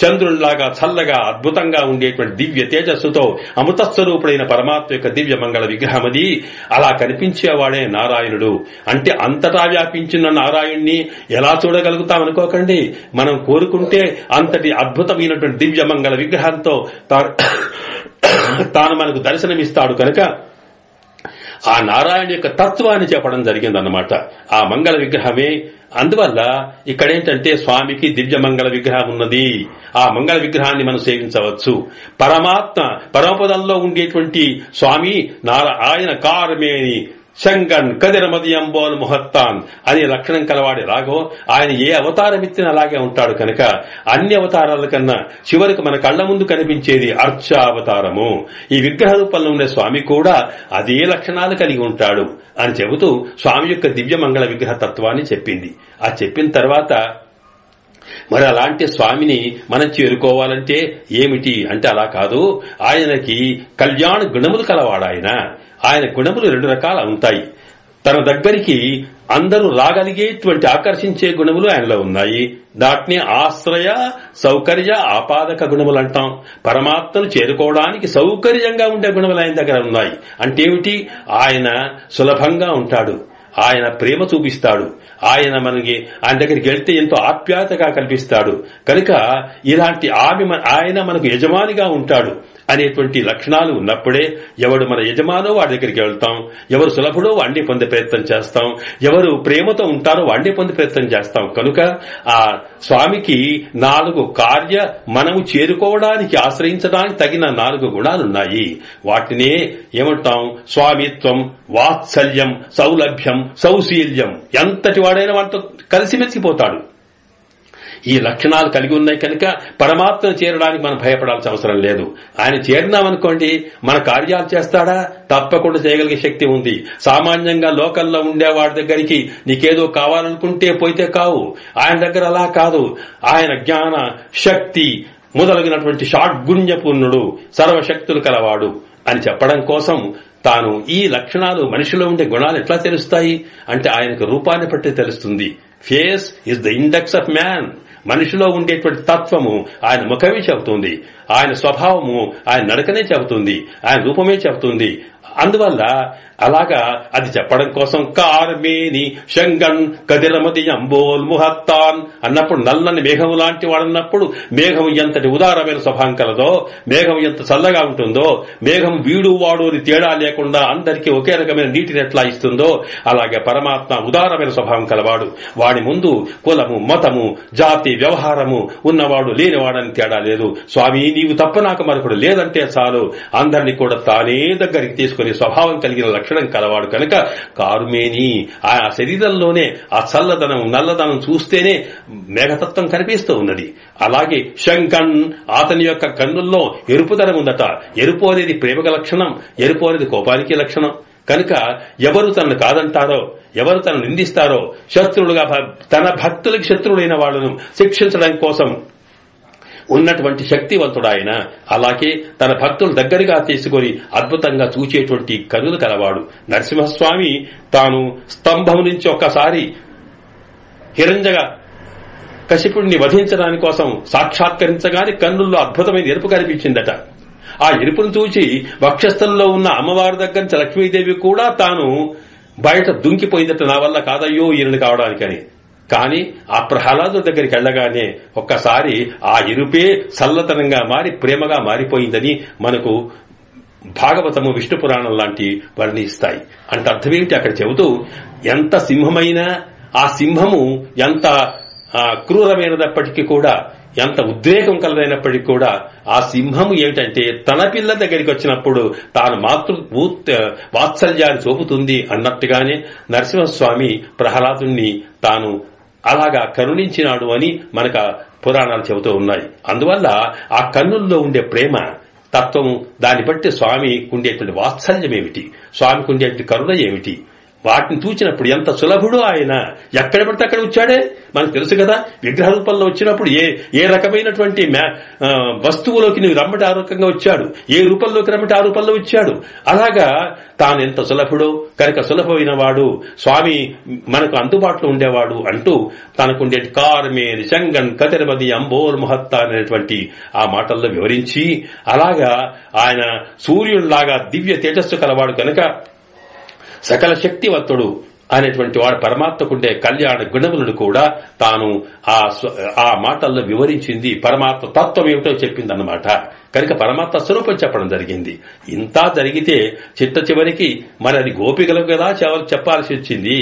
చంద్రుడిలాగా చల్లగా అద్భుతంగా ఉండేటువంటి దివ్య తేజస్సుతో అమృతస్వరూపుడైన పరమాత్మ యొక్క దివ్య మంగళ విగ్రహం అది. అలా కనిపించేవాడే నారాయణుడు. అంటే అంతటా వ్యాపించిన నారాయణ్ణి ఎలా చూడగలుగుతామనుకోకండి. మనం కోరుకుంటే అంతటి అద్భుతమైనటువంటి దివ్య మంగళ విగ్రహంతో తాను మనకు దర్శనమిస్తాడు. కనుక ఆ నారాయణ యొక్క తత్వాన్ని చెప్పడం జరిగిందన్నమాట, ఆ మంగళ విగ్రహమే. అందువల్ల ఇక్కడేంటంటే స్వామికి దివ్య మంగళ విగ్రహం ఉన్నది. ఆ మంగళ విగ్రహాన్ని మనం సేవించవచ్చు. పరమపదంలో ఉండేటువంటి స్వామి ఆయన కార్మేని శంగన్ కదిరమది అంబోల్ ముహత్తాన్ అనే లక్షణం కలవాడి రాగో ఆయన ఏ అవతారం ఎత్తిన అలాగే ఉంటాడు. కనుక అన్ని అవతారాల కన్నా చివరికి మన కళ్ల ముందు కనిపించేది అర్చావతారము. ఈ విగ్రహ రూపంలో ఉండే స్వామి కూడా అదే లక్షణాలు కలిగి ఉంటాడు అని చెబుతూ స్వామి యొక్క దివ్య మంగళ విగ్రహ తత్వాన్ని చెప్పింది. ఆ చెప్పిన తర్వాత మరి అలాంటి స్వామిని మనం చేరుకోవాలంటే ఏమిటి అంటే అలా కాదు, ఆయనకి కళ్యాణ గుణములు కలవాడు. ఆయన గుణములు రెండు రకాలు ఉంటాయి. తన దగ్గరికి అందరూ రాగలిగేటువంటి ఆకర్షించే గుణములు ఆయనలో ఉన్నాయి. దాటిని ఆశ్రయ సౌకర్య ఆపాదక గుణములు అంటాం. పరమాత్మను చేరుకోవడానికి సౌకర్యంగా ఉండే గుణములు ఆయన దగ్గర ఉన్నాయి. అంటే ఏమిటి? ఆయన సులభంగా ఉంటాడు, ఆయన ప్రేమ చూపిస్తాడు. ఆయన దగ్గరికి వెళ్తే ఎంతో ఆప్యాయతగా కల్పిస్తాడు. కనుక ఇలాంటి ఆయన మనకు యజమానిగా ఉంటాడు అనేటువంటి లక్షణాలు ఉన్నప్పుడే ఎవడు మన యజమానో వాడి దగ్గరికి వెళ్తాం, ఎవరు సులభుడో వాడిని పొందే ప్రయత్నం చేస్తాం, ఎవరు ప్రేమతో ఉంటారో వాడిని పొందే ప్రయత్నం చేస్తాం. కనుక ఆ స్వామికి 4 మనము చేరుకోవడానికి ఆశ్రయించడానికి తగిన 4 గుణాలున్నాయి. వాటినే ఏమంటాం? స్వామిత్వం, వాత్సల్యం, సౌలభ్యం, సౌశీల్యం. ఎంతటి వాడైనా వాటితో కలిసిమెలిసిపోతాడు. ఈ లక్షణాలు కలిగి ఉన్నాయి కనుక పరమాత్మను చేరడానికి మనం భయపడాల్సిన అవసరం లేదు. ఆయన చేరినామనుకోండి, మన కార్యాలు చేస్తాడా? తప్పకుండా చేయగలిగే శక్తి ఉంది. సామాన్యంగా లోకల్లో ఉండేవాడి దగ్గరికి నీకేదో కావాలనుకుంటే పోయితే కావు. ఆయన దగ్గర అలా కాదు. ఆయన జ్ఞాన, శక్తి మొదలగినటువంటి షాడ్గుణ్యపూర్ణుడు, సర్వశక్తులు కలవాడు అని చెప్పడం కోసం తాను ఈ లక్షణాలు మనిషిలో ఉండే గుణాలు ఎట్లా తెలుస్తాయి అంటే ఆయనకు రూపాన్ని బట్టి తెలుస్తుంది. Face is the index of man. మనిషిలో ఉండేటువంటి తత్వము ఆయన ముఖమే చెబుతుంది, ఆయన స్వభావము ఆయన నడకనే చెబుతుంది, ఆయన రూపమే చెబుతుంది. అందువల్ల అలాగా అది చెప్పడం కోసం కార్మేని శంగన్ కదిరమతి అంబోల్ ముహత్తాన్ అన్నప్పుడు, నల్లని మేఘము లాంటి వాడన్నప్పుడు మేఘం ఎంతటి ఉదారమైన స్వభావం కలదో, మేఘం ఎంత చల్లగా ఉంటుందో, మేఘం వీడు వాడు తేడా లేకుండా అందరికీ ఒకే రకమైన నీటిని ఎట్లా ఇస్తుందో, అలాగే పరమాత్మ ఉదారమైన స్వభావం కలవాడు. వాడి ముందు కులము, మతము, జాతి, వ్యవహారము ఉన్నవాడు లేనివాడని తేడా లేదు. స్వామి నీవు తప్ప నాకు మరొకడు లేదంటే చాలు, అందరినీ కూడా తానే దగ్గరికి తీసుకుని స్వభావం కలిగిన లక్షణం కలవాడు కనుక కారుమేని. ఆ శరీరంలోనే ఆ చల్లదనం, నల్లదనం చూస్తేనే మేఘతత్వం కనిపిస్తూ ఉన్నది. అలాగే శంకన్, అతని యొక్క కన్నుల్లో ఎరుపుదనం ఉందట. ఎరుపు అనేది ప్రేమక లక్షణం, ఎరుపు అనేది కోపానికి లక్షణం. కనుక ఎవరు తనను కాదంటారో, ఎవరు తనను నిందిస్తారో, శత్రువులుగా తన భక్తులకు శత్రువులైన వాళ్ళను శిక్షించడం కోసం ఉన్నటువంటి శక్తివంతుడు ఆయన. అలాగే తన భక్తులు దగ్గరగా తీసుకొని అద్భుతంగా చూచేటువంటి కనులు కలవాడు. నరసింహస్వామి తాను స్తంభం నుంచి ఒక్కసారి హిరణ్య కశిపుడిని వధించడానికి కోసం సాక్షాత్కరించగానే కన్నుల్లో అద్భుతమైన ఎరుపు కనిపించిందట. ఆ ఎరుపును చూచి వక్షస్థలంలో ఉన్న అమ్మవారి దగ్గర నుంచి లక్ష్మీదేవి కూడా తాను బయట దుంకిపోయిందట, నా వల్ల కాదయ్యో ఈయనని కావడానికని. కానీ ఆ ప్రహ్లాదు దగ్గరికి వెళ్ళగానే ఒక్కసారి ఆ ఎరుపే చల్లతనంగా మారి ప్రేమగా మారిపోయిందని మనకు భాగవతము, విష్ణు పురాణం లాంటి వర్ణిస్తాయి. అంటే అర్థమేమిటి అక్కడ చెబుతూ, ఎంత సింహమైనా ఆ సింహము ఎంత క్రూరమైనప్పటికీ కూడా, ఎంత ఉద్రేకం కలదైనప్పటికీ కూడా ఆ సింహము ఏమిటంటే తన పిల్ల దగ్గరికి వచ్చినప్పుడు తాను వాత్సల్యాన్ని చూపుతుంది అన్నట్టుగానే నరసింహస్వామి ప్రహ్లాదుణ్ణి తాను అలాగా కరుణించినాడు అని మనకు పురాణాలు చెబుతూ ఉన్నాయి. అందువల్ల ఆ కన్నుల్లో ఉండే ప్రేమ తత్వము, దాన్ని బట్టి స్వామికి ఉండేటువంటి వాత్సల్యం ఏమిటి, స్వామికి ఉండేటువంటి కరుణ ఏమిటి, వాటిని చూచినప్పుడు ఎంత సులభుడు ఆయన. ఎక్కడ పడితే అక్కడ వచ్చాడే మనకు తెలుసు కదా. విగ్రహ రూపంలో వచ్చినప్పుడు ఏ రకమైనటువంటి వస్తువులోకి నువ్వు రమ్మటి ఆ రకంగా వచ్చాడు, ఏ రూపంలోకి రమ్మటి ఆ రూపంలో వచ్చాడు. అలాగా తాను ఎంత సులభుడో కనుక సులభమైన వాడు స్వామి, మనకు అందుబాటులో ఉండేవాడు అంటూ తనకుండే కార్మేని శంగన్ కతిరమది అంబోర్ మహత్తా అనేటువంటి ఆ మాటల్లో వివరించి, అలాగా ఆయన సూర్యుడిలాగా దివ్య తేజస్సు కలవాడు కనుక సకల శక్తివంతుడు అనేటువంటి వాడు పరమాత్మకుండే కళ్యాణ గుణములను కూడా తాను ఆ మాటల్లో వివరించింది. పరమాత్మ తత్వం ఏమిటో చెప్పిందన్నమాట. కనుక పరమాత్మ స్వరూపం చెప్పడం జరిగింది. ఇంత జరిగితే చిట్ట చివరికి మరి అది గోపికలకు కదా చెప్పాల్సి వచ్చింది.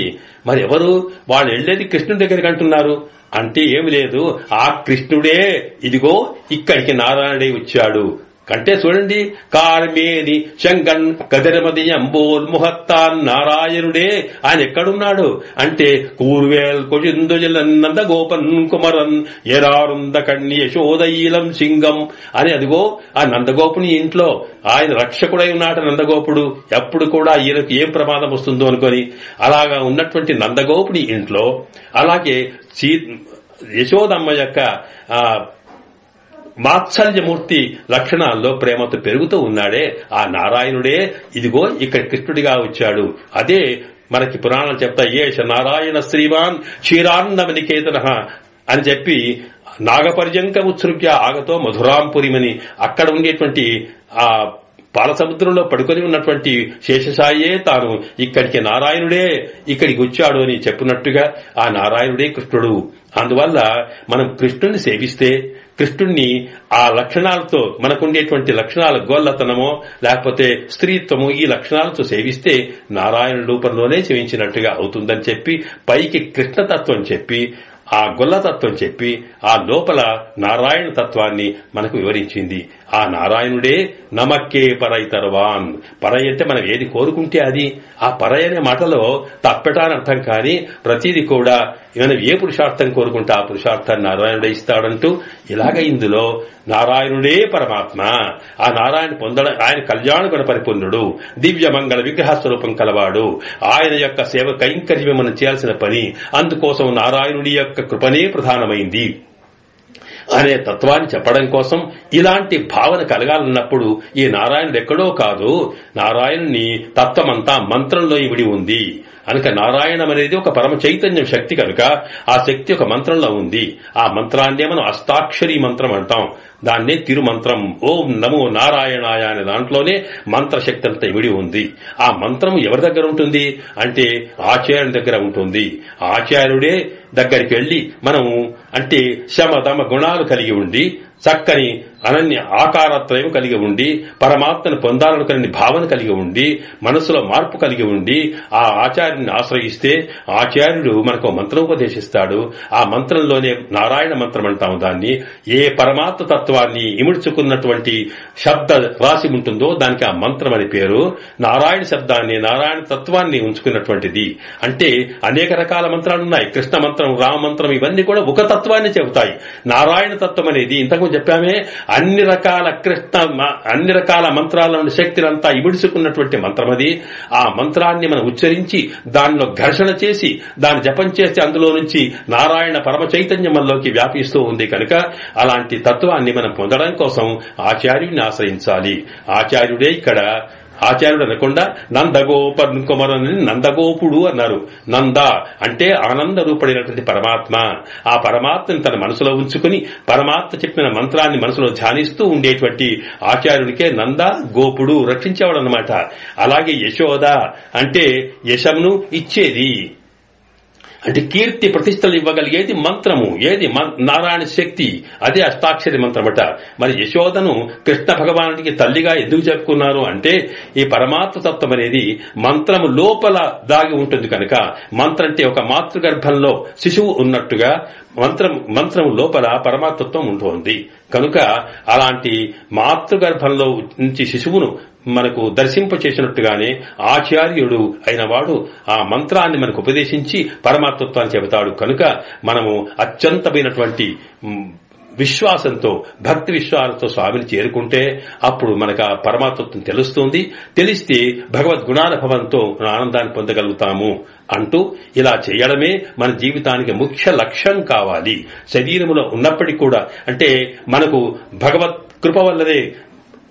మరి ఎవరు వాళ్ళు వెళ్లేది కృష్ణుడి దగ్గరికి అంటున్నారు అంటే ఏమి లేదు, ఆ కృష్ణుడే ఇదిగో ఇక్కడికి నారాయణుడే వచ్చాడు కంటే చూడండి, కార్మేని శంకన్ కదిరమది అంబోల్ ముహత్తాన్ నారాయణుడే ఆయన ఎక్కడున్నాడు అంటే కూర్వేల్ కొజిందుజలన్ నందగోపన్ కుమరన్ ఎరారుంద కణ్ణి యశోదైలం సింగం అని అదిగో ఆ నందగోపుని ఇంట్లో ఆయన రక్షకుడై ఉన్నాడు. నందగోపుడు ఎప్పుడు కూడా ఈయనకు ఏం ప్రమాదం వస్తుందో అనుకొని అలాగా ఉన్నటువంటి నందగోపుని ఇంట్లో, అలాగే యశోదమ్మ యొక్క వాత్సల్యమూర్తి లక్షణాల్లో ప్రేమతో పెరుగుతూ ఉన్నాడే ఆ నారాయణుడే ఇదిగో ఇక్కడ కృష్ణుడిగా వచ్చాడు. అదే మనకి పురాణాలు చెప్తా, ఏష నారాయణ శ్రీమాన్ క్షీరాన్నవనికేతన అని చెప్పి నాగపర్యంక ఉత్సృగ్య ఆగతో మధురాంపురిమని అక్కడ ఉండేటువంటి ఆ పాల సముద్రంలో పడుకొని ఉన్నటువంటి శేషసాయే తాను ఇక్కడికి నారాయణుడే ఇక్కడికి వచ్చాడు అని చెప్పినట్టుగా ఆ నారాయణుడే కృష్ణుడు. అందువల్ల మనం కృష్ణుణ్ణి సేవిస్తే, కృష్ణుణ్ణి ఆ లక్షణాలతో, మనకుండేటువంటి లక్షణాల గోల్లతనమో లేకపోతే స్త్రీత్వము, ఈ లక్షణాలతో సేవిస్తే నారాయణ రూపంలోనే సేవించినట్టుగా అవుతుందని చెప్పి పైకి కృష్ణతత్వం చెప్పి, ఆ గొల్లతత్వం చెప్పి, ఆ లోపల నారాయణ తత్వాన్ని మనకు వివరించింది. ఆ నారాయణుడే నమక్కే పరై తరువాన్. పరై అంటే మనం ఏది కోరుకుంటే అది. ఆ పరై అనే మాటలో తప్పెటాని అర్థం, కానీ ప్రతిదీ కూడా మనం ఏ పురుషార్థం కోరుకుంటే ఆ పురుషార్థాన్ని నారాయణుడే ఇస్తాడంటూ, ఇలాగ ఇందులో నారాయణుడే పరమాత్మ. ఆ నారాయణ పొందడం, ఆయన కళ్యాణ గుణ పరిపూర్ణుడు, దివ్య మంగళ విగ్రహ స్వరూపం కలవాడు. ఆయన యొక్క సేవ కైంకర్యమే మనం చేయాల్సిన పని. అందుకోసం నారాయణుడి యొక్క కృపనే ప్రధానమైంది అనే తత్వాన్ని చెప్పడం కోసం ఇలాంటి భావన కలగాలన్నప్పుడు ఈ నారాయణుడు ఎక్కడో కాదు, నారాయణుని తత్వమంతా మంత్రంలో ఇమిడి ఉంది. కనుక నారాయణం అనేది ఒక పరమ చైతన్యం శక్తి కనుక ఆ శక్తి ఒక మంత్రంలో ఉంది. ఆ మంత్రాన్నే మనం అష్టాక్షరీ మంత్రం అంటాం. దాన్నే తిరుమంత్రం. ఓం నమో నారాయణాయ అనే దాంట్లోనే మంత్రశక్తి అంతా ఇమిడి ఉంది. ఆ మంత్రం ఎవరి దగ్గర ఉంటుంది అంటే ఆచార్యుడి దగ్గర ఉంటుంది. ఆచార్యుడే దగ్గరికి వెళ్లి మనము అంటే శమ దమ గుణాలు కలిగి ఉండి, చక్కని అనన్య ఆకారత్రయం కలిగి ఉండి, పరమాత్మను పొందాలనుకునే భావన కలిగి ఉండి, మనసులో మార్పు కలిగి ఉండి ఆ ఆచార్యుని ఆశ్రయిస్తే ఆచార్యుడు మనకు మంత్రం ఉపదేశిస్తాడు. ఆ మంత్రంలోనే నారాయణ మంత్రం అంటాం దాన్ని. ఏ పరమాత్మ తత్వాన్ని ఇముడ్చుకున్నటువంటి శబ్ద రాశి ఉంటుందో దానికి ఆ మంత్రం అని పేరు. నారాయణ శబ్దాన్ని, నారాయణ తత్వాన్ని ఉంచుకున్నటువంటిది. అంటే అనేక రకాల మంత్రాలున్నాయి. కృష్ణ మంత్రం, రామ మంత్రం, ఇవన్నీ కూడా ఒక తత్వాన్ని చెబుతాయి. నారాయణ తత్వం అనేది ఇంతకు చెప్పామే, అన్ని రకాల మంత్రాల నుండి శక్తినంతా ఇమిడుచుకున్నటువంటి మంత్రం అది. ఆ మంత్రాన్ని మనం ఉచ్చరించి దానిలో ఘర్షణ చేసి దాన్ని జపం చేసి అందులో నుంచి నారాయణ పరమ చైతన్యం మనలోకి వ్యాపిస్తూ ఉంది. కనుక అలాంటి తత్వాన్ని మనం పొందడం కోసం ఆచార్యుడిని ఆశ్రయించాలి. ఆచార్యుడే ఇక్కడ ఆచార్యుడు అనకుండా నందగోపకుమరని నందగోపుడు అన్నారు. నంద అంటే ఆనంద రూపడినటువంటి పరమాత్మ. ఆ పరమాత్మని తన మనసులో ఉంచుకుని పరమాత్మ చెప్పిన మంత్రాన్ని మనసులో ధ్యానిస్తూ ఉండేటువంటి ఆచార్యుడికే నంద గోపుడు, రక్షించేవాడు అన్నమాట. అలాగే యశోద అంటే యశమును ఇచ్చేది, అంటే కీర్తి ప్రతిష్టలు ఇవ్వగలిగేది మంత్రము. ఏది? నారాయణ శక్తి. అదే అష్టాక్షరి మంత్రమట. మరి యశోదను కృష్ణ భగవానుడికి తల్లిగా ఎందుకు చెప్పుకున్నారు అంటే ఈ పరమాత్మ తత్వం అనేది మంత్రము లోపల దాగి ఉంటుంది కనుక. మంత్రం అంటే ఒక మాతృగర్భంలో శిశువు ఉన్నట్టుగా మంత్రం లోపల పరమాత్మత్వం ఉంటుంది కనుక అలాంటి మాతృగర్భంలో నుంచి శిశువును మనకు దర్శింపచేసినట్టుగానే ఆచార్యుడు అయిన వాడు ఆ మంత్రాన్ని మనకు ఉపదేశించి పరమాత్మత్వాన్ని చెబుతాడు. కనుక మనము అత్యంతమైనటువంటి విశ్వాసంతో, భక్తి విశ్వాసంతో స్వామిని చేరుకుంటే అప్పుడు మనకు ఆ పరమాత్మత్వం తెలుస్తుంది. తెలిస్తే భగవద్గుణానుభవంతో ఆనందాన్ని పొందగలుగుతాము అంటూ ఇలా చేయడమే మన జీవితానికి ముఖ్య లక్ష్యం కావాలి. శరీరములో ఉన్నప్పటికీ కూడా అంటే మనకు భగవత్ కృప వల్లనే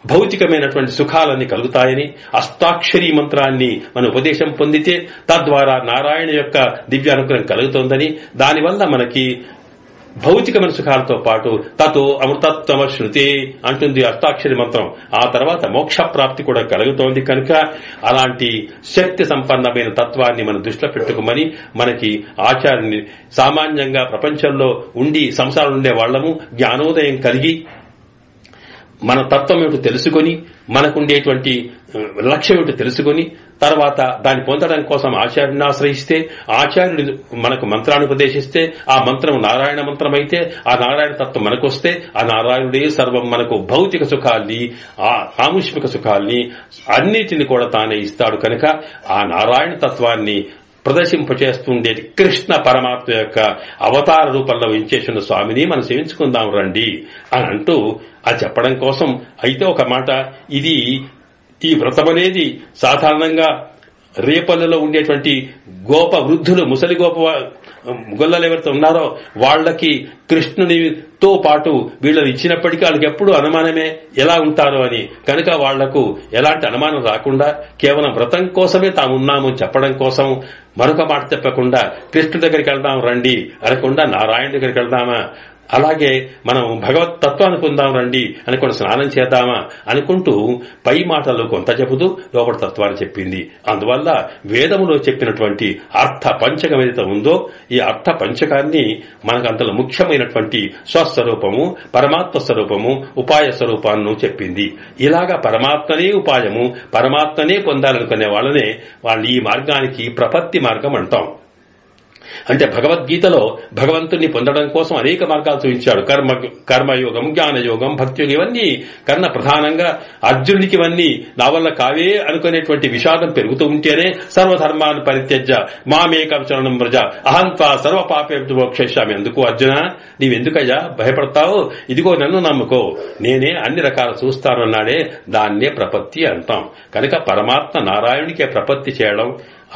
భౌతికమైనటువంటి సుఖాలన్నీ కలుగుతాయని, అష్టాక్షరీ మంత్రాన్ని మన ఉపదేశం పొందితే తద్వారా నారాయణ యొక్క దివ్య అనుగ్రహం కలుగుతోందని, దానివల్ల మనకి భౌతికమైన సుఖాలతో పాటు తతో అమృతత్వ శృతి అంటుంది అష్టాక్షరి మంత్రం. ఆ తర్వాత మోక్ష ప్రాప్తి కూడా కలుగుతోంది. కనుక అలాంటి శక్తి సంపన్నమైన తత్వాన్ని మనం దృష్టిలో పెట్టుకోమని మనకి ఆచార్యుని సామాన్యంగా ప్రపంచంలో ఉండి సంసారం ఉండే వాళ్లము జ్ఞానోదయం కలిగి మన తత్వం ఏమిటో తెలుసుకొని మనకుండేటువంటి లక్ష్యం ఏమిటో తెలుసుకొని తర్వాత దాన్ని పొందడం కోసం ఆచార్యుడిని ఆశ్రయిస్తే, ఆచార్యుడు మనకు మంత్రాన్ని ఉపదేశిస్తే ఆ మంత్రం నారాయణ మంత్రం అయితే ఆ నారాయణ తత్వం మనకొస్తే ఆ నారాయణుడే సర్వం మనకు భౌతిక సుఖాల్ని, ఆముష్మిక సుఖాల్ని అన్నిటిని కూడా తానే ఇస్తాడు. కనుక ఆ నారాయణ తత్వాన్ని ప్రదర్శింపచేస్తుండేది కృష్ణ పరమాత్మ యొక్క అవతార రూపంలో వించేసిన స్వామిని మనం సేవించుకుందాం రండి అని అంటూ అది చెప్పడం కోసం. అయితే ఒక మాట, ఈ వ్రతం అనేది సాధారణంగా రేపల్లలో ఉండేటువంటి గోప వృద్ధులు, ముసలి గొల్లలు ఎవరైతే ఉన్నారో వాళ్లకి కృష్ణునితో పాటు వీళ్ళని ఇచ్చినప్పటికీ వాళ్ళకి ఎప్పుడు అనుమానమే ఎలా ఉంటారో అని. కనుక వాళ్లకు ఎలాంటి అనుమానం రాకుండా కేవలం వ్రతం కోసమే తామున్నాము చెప్పడం కోసం మరొక మాట చెప్పకుండా కృష్ణుడి దగ్గరికి వెళ్దాం రండి అనకుండా నారాయణ దగ్గరికి వెళ్దామా, అలాగే మనం భగవత్ తత్వాన్ని పొందాం రండి అనుకుని స్నానం చేద్దామా అనుకుంటూ పై మాటలు కొంత చెబుతూ లోపల తత్వాన్ని చెప్పింది. అందువల్ల వేదములో చెప్పినటువంటి అర్థ పంచకం ఏదైతే ఉందో ఈ అర్థ పంచకాన్ని మనకు అంతలో ముఖ్యమైనటువంటి స్వస్వరూపము, పరమాత్మ స్వరూపము, ఉపాయ స్వరూపాన్ని చెప్పింది. ఇలాగా పరమాత్మనే ఉపాయము, పరమాత్మనే పొందాలనుకునే వాళ్ళనే వాళ్ళు ఈ మార్గానికి ప్రపత్తి మార్గం అంటాం. అంటే భగవద్గీతలో భగవంతుణ్ణి పొందడం కోసం అనేక మార్గాలు చూపించాడు. కర్మయోగం, జ్ఞానయోగం, భక్తియోగం, ఇవన్నీ కన్నా ప్రధానంగా అర్జునుడికి ఇవన్నీ నా వల్ల కావే అనుకునేటువంటి విషాదం పెరుగుతూ ఉంటేనే సర్వధర్మాన్ని పరిత్యజ్య మామేకం శరణం వ్రజ అహంత్వా సర్వ పాపేభ్యో మోక్షయిష్యామి. ఎందుకు అర్జున నీవెందుకయ్యా భయపడతావు? ఇదిగో నన్ను నమ్ముకో, నేనే అన్ని రకాలు చూస్తానన్నాడే, దాన్నే ప్రపత్తి అంటాం. కనుక పరమాత్మ నారాయణుడికే ప్రపత్తి చేయడం,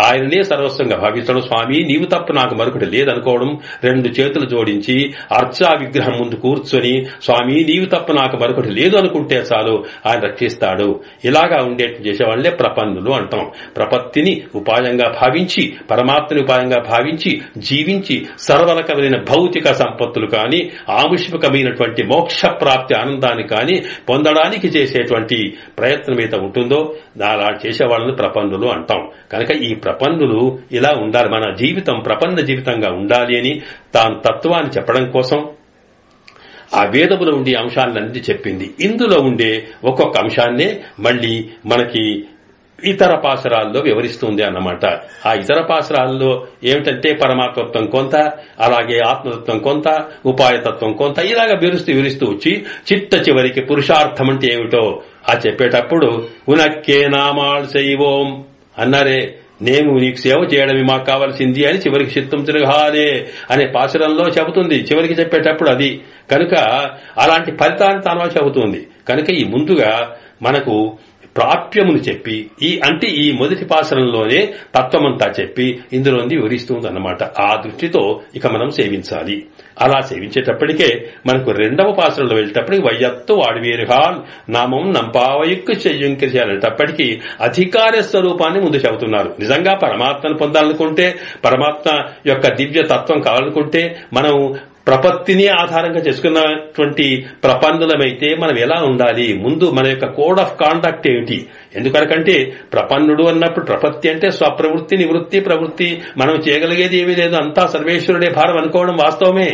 ఆయననే సర్వస్వంగా భావించడం, స్వామి నీవు తప్ప నాకు మరొకటి లేదనుకోవడం, రెండు చేతులు జోడించి అర్చా విగ్రహం ముందు కూర్చొని స్వామి నీవు తప్ప నాకు మరొకటి లేదు అనుకుంటే చాలు, ఆయన రక్షిస్తాడు. ఇలాగా ఉండేట్టు చేసేవాళ్లే ప్రపన్నులు అంటాం. ప్రపత్తిని ఉపాయంగా భావించి, పరమాత్మని ఉపాయంగా భావించి జీవించి సర్వరకమైన భౌతిక సంపత్తులు కాని, ఆముష్మికమైనటువంటి మోక్ష ప్రాప్తి ఆనందాన్ని కాని పొందడానికి చేసేటువంటి ప్రయత్నం ఏదైతే ఉంటుందో అలా చేసేవాళ్ళని ప్రపన్నులు అంటాం. కనుక ఈ ప్రపన్నులు ఇలా ఉండాలి, మన జీవితం ప్రపన్న జీవితంగా ఉండాలి అని తాను తత్వాన్ని చెప్పడం కోసం ఆ వేదములో ఉండే అంశాలన్నీ చెప్పింది. ఇందులో ఉండే ఒక్కొక్క అంశాన్నే మళ్లీ మనకి ఇతర పాశరాల్లో వివరిస్తుంది అన్నమాట. ఆ ఇతర పాశరాల్లో ఏమిటంటే పరమాత్మత్వం కొంత, అలాగే ఆత్మతత్వం కొంత, ఉపాయతత్వం కొంత, ఇలాగా వివరిస్తూ వచ్చి చిట్ట చివరికి పురుషార్థం అంటే ఏమిటో ఆ చెప్పేటప్పుడు ఉనక్కే నామాల్ శైవోం అన్నారే, నేను నీకు సేవ చేయడమే మాకు కావాల్సింది అని చివరికి చిత్తం తిరగాలే అనే పాశురంలో చెబుతుంది. చివరికి చెప్పేటప్పుడు అది కనుక అలాంటి ఫలితాన్ని తాను చెబుతుంది. కనుక ఈ ముందుగా మనకు ప్రాప్యమును చెప్పి ఈ మొదటి పాశరంలోనే తత్వమంతా చెప్పి ఇందులోని వివరిస్తుంది అన్నమాట. ఆ దృష్టితో ఇక మనం సేవించాలి. అలా సేవించేటప్పటికే మనకు రెండవ పాశరంలో వెళ్ళేటప్పటికి వయ్యత్తు వాడివేరుహాల్ నామం నంపావయుక్కు చెయ్యంకిసేటప్పటికీ అధికార స్వరూపాన్ని ముందు చెబుతున్నారు. నిజంగా పరమాత్మను పొందాలనుకుంటే, పరమాత్మ యొక్క దివ్య తత్వం కావాలనుకుంటే, మనం ప్రపత్తిని ఆధారంగా చేసుకున్నటువంటి ప్రపన్నులమైతే మనం ఎలా ఉండాలి, ముందు మన యొక్క కోడ్ ఆఫ్ కాండక్ట్ ఏమిటి? ఎందుకనకంటే ప్రపన్నుడు అన్నప్పుడు ప్రపత్తి అంటే స్వప్రవృత్తి, నివృత్తి, ప్రవృత్తి, మనం చేయగలిగేది ఏమీ లేదు, అంతా సర్వేశ్వరుడే భారం అనుకోవడం వాస్తవమే.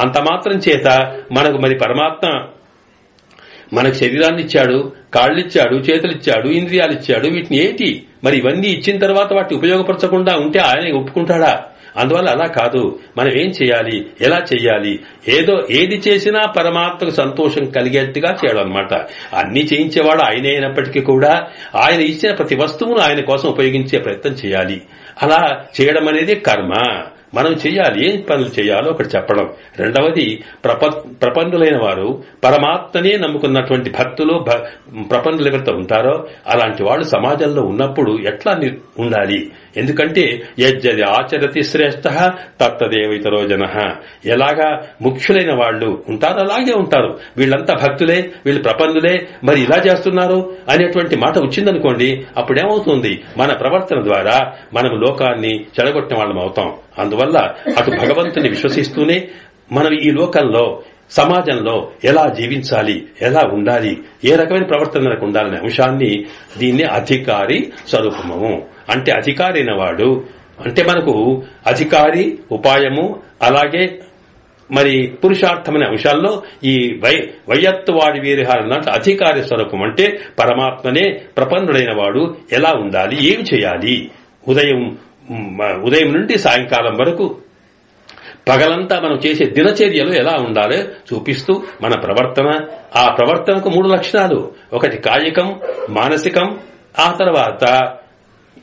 అంత మాత్రం చేత మనకు మరి పరమాత్మ మనకు శరీరాన్ని ఇచ్చాడు, కాళ్ళిచ్చాడు, చేతులిచ్చాడు, ఇంద్రియాలిచ్చాడు, వీటిని ఏంటి మరి ఇవన్నీ ఇచ్చిన తర్వాత వాటిని ఉపయోగపరచకుండా ఉంటే ఆయన ఒప్పుకుంటాడా? అందువల్ల అలా కాదు. మనం ఏం చేయాలి, ఎలా చేయాలి, ఏది చేసినా పరమాత్మకు సంతోషం కలిగేట్టుగా చేయడం అన్నమాట. అన్ని చేయించేవాడు ఆయనే అయినప్పటికీ కూడా ఆయన ఇచ్చిన ప్రతి వస్తువును ఆయన కోసం ఉపయోగించే ప్రయత్నం చేయాలి. అలా చేయడం అనేది కర్మ. మనం చేయాలి, ఏం పనులు చేయాలో ఒకటి చెప్పడం. రెండవది ప్రపన్నులైన వారు, పరమాత్మనే నమ్ముకున్నటువంటి భక్తులు, ప్రపన్నులు ఎవరితో ఉంటారో అలాంటి వాళ్ళు సమాజంలో ఉన్నప్పుడు ఎట్లా ఉండాలి? ఎందుకంటే యజ్జది ఆచరతి శ్రేష్ఠ తత్తదేవితరో జన, ఎలాగా ముఖ్యులైన వాళ్ళు ఉంటారో అలాగే ఉంటారు. వీళ్ళంతా భక్తులే, వీళ్ళు ప్రపన్నులే, మరి ఇలా చేస్తున్నారు అనేటువంటి మాట వచ్చిందనుకోండి, అప్పుడేమవుతుంది? మన ప్రవర్తన ద్వారా మనం లోకాన్ని చెడగొట్టిన వాళ్ళం అవుతాం. అందువల్ల అటు భగవంతుని విశ్వసిస్తూనే మనం ఈ లోకంలో, సమాజంలో ఎలా జీవించాలి, ఎలా ఉండాలి, ఏ రకమైన ప్రవర్తనకు ఉండాలనే అంశాన్ని దీన్ని అధికారి స్వరూపము అంటే అధికారి అయిన వాడు అంటే మనకు అధికారి, ఉపాయము, అలాగే మరి పురుషార్థమనే అంశాల్లో ఈ వయ్యత్తు వాడి వీరిహారన్నట్టు అధికారి స్వరూపం అంటే పరమాత్మనే ప్రపన్నుడైన వాడు ఎలా ఉండాలి, ఏమి చేయాలి, ఉదయం నుండి సాయంకాలం వరకు పగలంతా మనం చేసే దినచర్యలు ఎలా ఉండాలో చూపిస్తూ మన ప్రవర్తన, ఆ ప్రవర్తనకు 3 లక్షణాలు, ఒకటి కాయికం, మానసికం, ఆ తర్వాత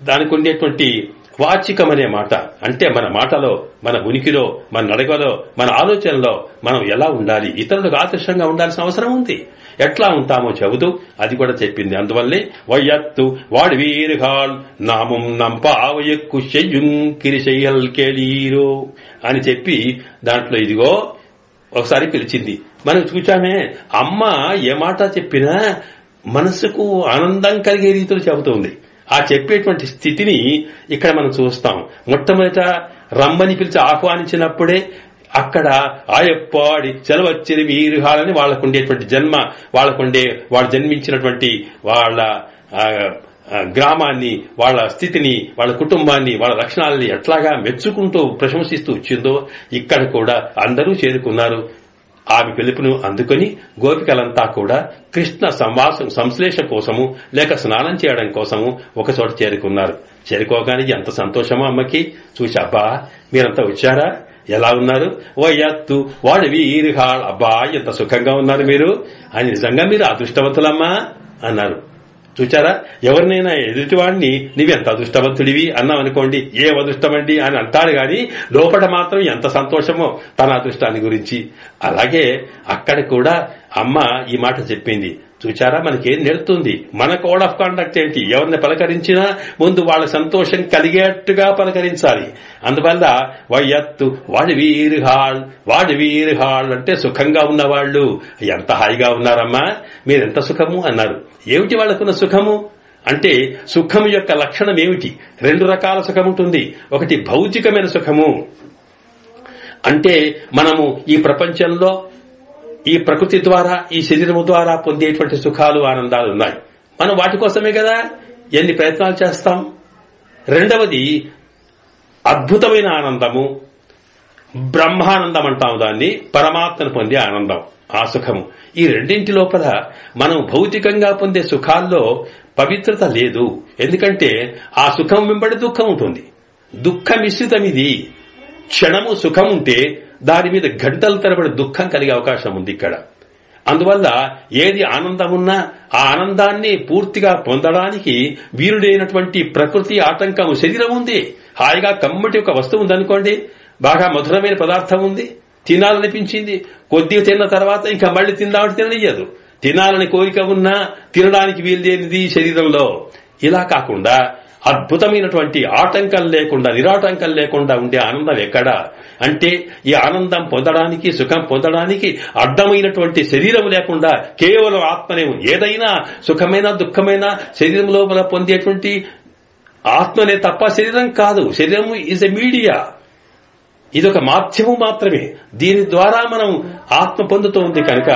దానికి ఉండేటువంటి వాచికం అనే మాట అంటే మన మాటలో, మన ఉనికిలో, మన నడకలో, మన ఆలోచనలో మనం ఎలా ఉండాలి, ఇతరులకు ఆదర్శంగా ఉండాల్సిన అవసరం ఉంది. ఎట్లా ఉంటామో చెబుతూ అది కూడా చెప్పింది. అందువల్లే వయ్యత్తు వాడి వీరుగాల్ నామం నంపావయక్కు చెయ్యుంకిరిశయ్యల్ కేళీరో అని చెప్పి దాంట్లో ఇదిగో ఒకసారి పిలిచింది. మనం చూచామే, అమ్మ ఏ మాట చెప్పినా మనసుకు ఆనందం కలిగే రీతిలో చెబుతుంది. ఆ చెప్పేటువంటి స్థితిని ఇక్కడ మనం చూస్తాం. మొట్టమొదట రమ్మని పిలిచి ఆహ్వానించినప్పుడే అక్కడ ఆయప్పాడి సెలవచ్చిరి వీరుహాలని వాళ్ళకుండేటువంటి జన్మ, వాళ్ళు జన్మించినటువంటి వాళ్ళ గ్రామాన్ని, వాళ్ళ స్థితిని, వాళ్ళ కుటుంబాన్ని, వాళ్ళ లక్షణాలని ఎట్లాగా మెచ్చుకుంటూ ప్రశంసిస్తూ వచ్చిందో ఇక్కడ కూడా అందరూ చేరుకున్నారు. ఆమె పిలుపును అందుకుని గోపికలంతా కూడా కృష్ణ సంశ్లేష కోసము లేక స్నానం చేయడం కోసము ఒకచోట చేరుకున్నారు. చేరుకోగానే ఎంత సంతోషమో అమ్మకి. చూసి, అబ్బా మీరంతా వచ్చారా, ఎలా ఉన్నారు, వయ్యత్తు వాడు వీరుహాళ్, అబ్బా ఎంత సుఖంగా ఉన్నారు మీరు అని, నిజంగా మీరు అదృష్టవంతులమ్మా అన్నారు. చూచారా, ఎవరినైనా ఎదుటివాడిని నీవెంత అదృష్టవంతుడివి అన్నామనుకోండి, ఏం అదృష్టమండి అని అంటాడు గాని లోపల మాత్రం ఎంత సంతోషమో తన అదృష్టాన్ని గురించి. అలాగే అక్కడ కూడా అమ్మ ఈ మాట చెప్పింది. చూచారా, మనకేం నేర్పుతుంది, మన కోడ్ ఆఫ్ కాండక్ట్ ఏంటి, ఎవరిని పలకరించినా ముందు వాళ్ళ సంతోషం కలిగేట్టుగా పలకరించాలి. అందువల్ల వయ్యత్తు వాడి వీరుహాళ్ అంటే సుఖంగా ఉన్నవాళ్లు. ఎంత హాయిగా ఉన్నారమ్మా, మీరెంత సుఖము అన్నారు. ఏమిటి వాళ్ళకున్న సుఖము అంటే, సుఖము యొక్క లక్షణం ఏమిటి? 2 రకాల సుఖం ఉంటుంది. ఒకటి భౌతికమైన సుఖము, అంటే మనము ఈ ప్రపంచంలో ఈ ప్రకృతి ద్వారా, ఈ శరీరము ద్వారా పొందేటువంటి సుఖాలు, ఆనందాలు ఉన్నాయి. మనం వాటి కోసమే కదా ఎన్ని ప్రయత్నాలు చేస్తాం. రెండవది అద్భుతమైన ఆనందము, బ్రహ్మానందం అంటాం దాన్ని, పరమాత్మను పొందే ఆనందం, ఆ సుఖము. ఈ రెండింటి లోపల మనం భౌతికంగా పొందే సుఖాల్లో పవిత్రత లేదు. ఎందుకంటే ఆ సుఖం వెంబడి దుఃఖం ఉంటుంది. దుఃఖ మిశ్రితం ఇది. క్షణము సుఖం ఉంటే దాని మీద గంటల తరబడి దుఃఖం కలిగే అవకాశం ఉంది ఇక్కడ. అందువల్ల ఏది ఆనందం ఉన్నా ఆ ఆనందాన్ని పూర్తిగా పొందడానికి వీరుడైనటువంటి ప్రకృతి ఆటంకము శరీరం ఉంది. హాయిగా కమ్మటి ఒక వస్తువు ఉందనుకోండి, బాగా మధురమైన పదార్థం ఉంది, తినాలనిపించింది, కొద్దిగా తిన్న తర్వాత ఇంకా మళ్లీ తిందామంటే తిననియ్యదు. తినాలని కోరిక ఉన్నా తినడానికి వీలులేనిది శరీరంలో. ఇలా కాకుండా అద్భుతమైనటువంటి ఆటంకం లేకుండా, నిరాటంకం లేకుండా ఉండే ఆనందం ఎక్కడా అంటే, ఈ ఆనందం పొందడానికి, సుఖం పొందడానికి అడ్డమైనటువంటి శరీరం లేకుండా కేవలం ఆత్మనే. ఏదైనా సుఖమైన దుఃఖమైన శరీరం లోపల పొందేటువంటి ఆత్మనే తప్ప శరీరం కాదు. శరీరం ఈజ్ ఎ మీడియా, ఇదొక మాధ్యమం మాత్రమే. దీని ద్వారా మనం ఆత్మ పొందుతూ ఉంది కనుక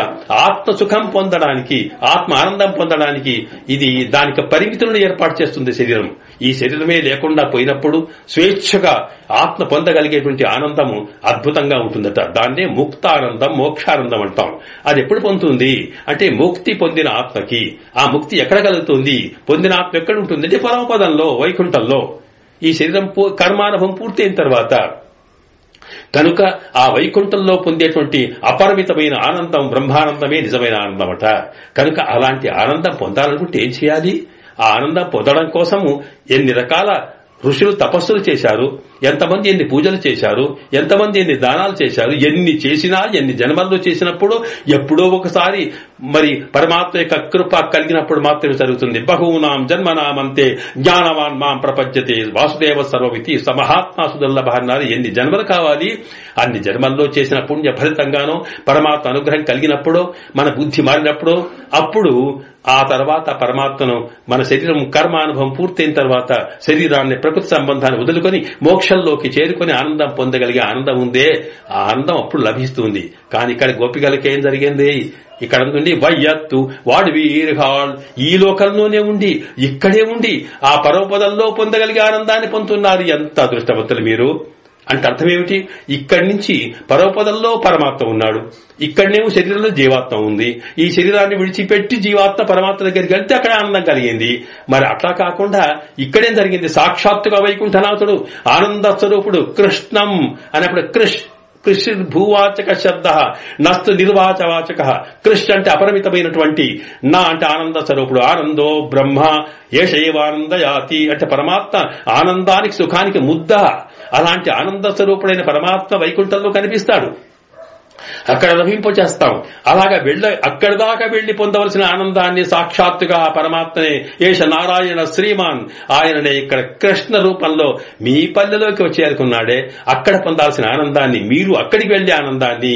ఆత్మ సుఖం పొందడానికి, ఆత్మ ఆనందం పొందడానికి ఇది దానికి పరిమితులను ఏర్పాటు చేస్తుంది శరీరం. ఈ శరీరమే లేకుండా పోయినప్పుడు స్వేచ్ఛగా ఆత్మ పొందగలిగేటువంటి ఆనందము అద్భుతంగా ఉంటుందట. దాన్నే ముక్తానందం, మోక్షానందం అంటాం. అది ఎప్పుడు పొందుతుంది అంటే, ముక్తి పొందిన ఆత్మకి. ఆ ముక్తి ఎక్కడ కలుగుతుంది, పొందిన ఆత్మ ఎక్కడ ఉంటుంది అంటే పరమపదంలో, వైకుంఠంలో. ఈ శరీరం కర్మానుభవం పూర్తయిన తర్వాత కనుక ఆ వైకుంఠంలో పొందేటువంటి అపరిమితమైన ఆనందం, బ్రహ్మానందమే నిజమైన ఆనందమట. కనుక అలాంటి ఆనందం పొందాలనుకుంటే ఏం చేయాలి? ఆ ఆనందం పొందడం కోసము ఎన్ని రకాల ఋషులు తపస్సులు చేశారు, ఎంతమంది ఎన్ని పూజలు చేశారు, ఎంతమంది ఎన్ని దానాలు చేశారు, ఎన్ని చేసినా, ఎన్ని జన్మల్లో చేసినప్పుడు ఎప్పుడో ఒకసారి మరి పరమాత్మ యొక్క కృప కలిగినప్పుడు మాత్రమే జరుగుతుంది. బహూనాం జన్మనామంతే జ్ఞానవాన్ మాం ప్రపంచతే వాసుదేవ సర్వమితి సమహాత్మా సుదుర్లభ అన్నారు. ఎన్ని జన్మలు కావాలి? అన్ని జన్మల్లో చేసిన పుణ్య ఫలితంగానో, పరమాత్మ అనుగ్రహం కలిగినప్పుడు, మన బుద్ధి మారినప్పుడు, అప్పుడు ఆ తర్వాత పరమాత్మను మన శరీరం కర్మానుభవం పూర్తయిన తర్వాత శరీరాన్ని, ప్రకృతి సంబంధాన్ని వదులుకొని మోక్షంలోకి చేరుకొని ఆనందం పొందగలిగే ఆనందం ఉందే, ఆ ఆనందం అప్పుడు లభిస్తుంది. కానీ ఇక్కడ గోపికలకి ఏం జరిగింది? ఇక్కడ నుండి వయ్యత్తు వాడు వీరుహాళ్, ఈ లోకంలోనే ఉండి, ఇక్కడే ఉండి ఆ పరమపదంలో పొందగలిగే ఆనందాన్ని పొందుతున్నారు. ఎంత అదృష్టవంతులు మీరు అంటే అర్థం ఏమిటి? ఇక్కడి నుంచి పరమపదంలో పరమాత్మ ఉన్నాడు, ఇక్కడనేమో శరీరంలో జీవాత్మ ఉంది. ఈ శరీరాన్ని విడిచిపెట్టి జీవాత్మ పరమాత్మ దగ్గరికి వెళ్తే అక్కడ ఆనందం కలిగింది. మరి అట్లా కాకుండా ఇక్కడేం జరిగింది? సాక్షాత్తుగా వైకుంఠనాథుడు ఆనంద స్వరూపుడు కృష్ణం అనేప్పుడు కృష్ భూవాచక శబ్ద నస్తు నిర్వాచవాచక. కృష్ అంటే అపరిమితమైనటువంటి, నా అంటే ఆనంద స్వరూపుడు, ఆనందో బ్రహ్మ ఏషైవానందయాతి అంటే పరమాత్మ ఆనందానికి, సుఖానికి ముద్ద. అలాంటి ఆనంద స్వరూపుడైన పరమాత్మ వైకుంఠంలో కనిపిస్తాడు, అక్కడ లభింపచేస్తాం. అలాగా అక్కడి దాకా వెళ్లి పొందవలసిన ఆనందాన్ని సాక్షాత్తుగా పరమాత్మనే ఏష నారాయణ శ్రీమాన్, ఆయననే ఇక్కడ కృష్ణ రూపంలో మీ పల్లెలోకి వచ్చి చేరుకున్నాడే, అక్కడ పొందాల్సిన ఆనందాన్ని, మీరు అక్కడికి వెళ్లే ఆనందాన్ని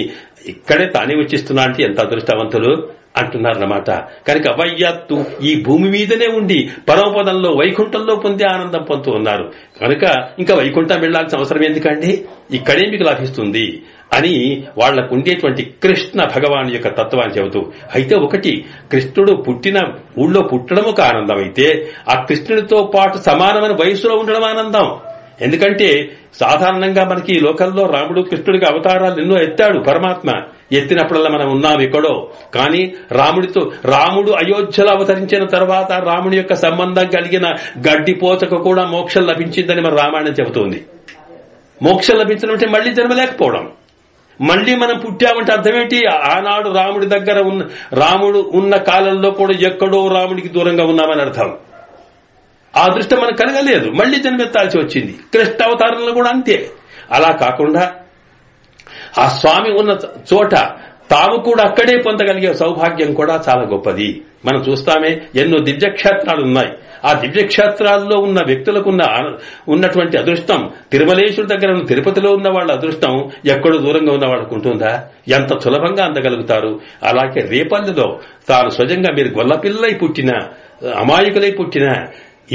ఇక్కడే తానే వచ్చిస్తున్నా అంటే ఎంత అదృష్టవంతులు అంటున్నారన్నమాట. కనుక వయ్యత్తు ఈ భూమి మీదనే ఉండి పరమపదంలో, వైకుంఠంలో పొందే ఆనందం పొందుతూ ఉన్నారు. కనుక ఇంకా వైకుంఠం వెళ్లాల్సిన అవసరం ఎందుకండి? ఇక్కడే మీకు లభిస్తుంది. అని వాళ్లకు ఉండేటువంటి కృష్ణ భగవాన్ యొక్క తత్వాన్ని చెబుతూ, అయితే ఒకటి, కృష్ణుడు పుట్టిన ఊళ్ళో పుట్టడం ఒక ఆనందం అయితే, ఆ కృష్ణుడితో పాటు సమానమైన వయసులో ఉండడం ఆనందం. ఎందుకంటే సాధారణంగా మనకి ఈ లోకంలో రాముడు కృష్ణుడికి అవతారాలు ఎన్నో ఎత్తాడు పరమాత్మ. ఎత్తినప్పుడల్లా మనం ఉన్నాం ఎక్కడో. కానీ రాముడు అయోధ్యలో అవతరించిన తర్వాత రాముడి యొక్క సంబంధం కలిగిన గడ్డిపోతకు కూడా మోక్షం లభించిందని మన రామాయణం చెబుతోంది. మోక్షం లభించడం అంటే మళ్లీ జన్మలేకపోవడం. మళ్లీ మనం పుట్టామంటే అర్థమేంటి? ఆనాడు రాముడు ఉన్న కాలంలో కూడా ఎక్కడో రాముడికి దూరంగా ఉన్నామని అర్థం. ఆ అదృష్టం మనకు కలగలేదు, మళ్లీ జన్మెత్తాల్సి వచ్చింది. కృష్ణ అవతారంలో కూడా అంతే. అలా కాకుండా ఆ స్వామి ఉన్న చోట తాము కూడా అక్కడే పొందగలిగే సౌభాగ్యం కూడా చాలా గొప్పది. మనం చూస్తామే, ఎన్నో దివ్యక్షేత్రాలు ఉన్నాయి. ఆ దివ్యక్షేత్రాల్లో ఉన్న వ్యక్తులకు ఉన్నటువంటి అదృష్టం, తిరుమలేశ్వరుడి దగ్గర ఉన్న తిరుపతిలో ఉన్న వాళ్ళ అదృష్టం ఎక్కడో దూరంగా ఉన్న వాళ్ళకు ఉంటుందా? ఎంత సులభంగా అందగలుగుతారు. అలాగే రేపల్లిలో తాను స్వయంగా మీరు గొల్లపిల్లై పుట్టిన, అమాయకులై పుట్టిన,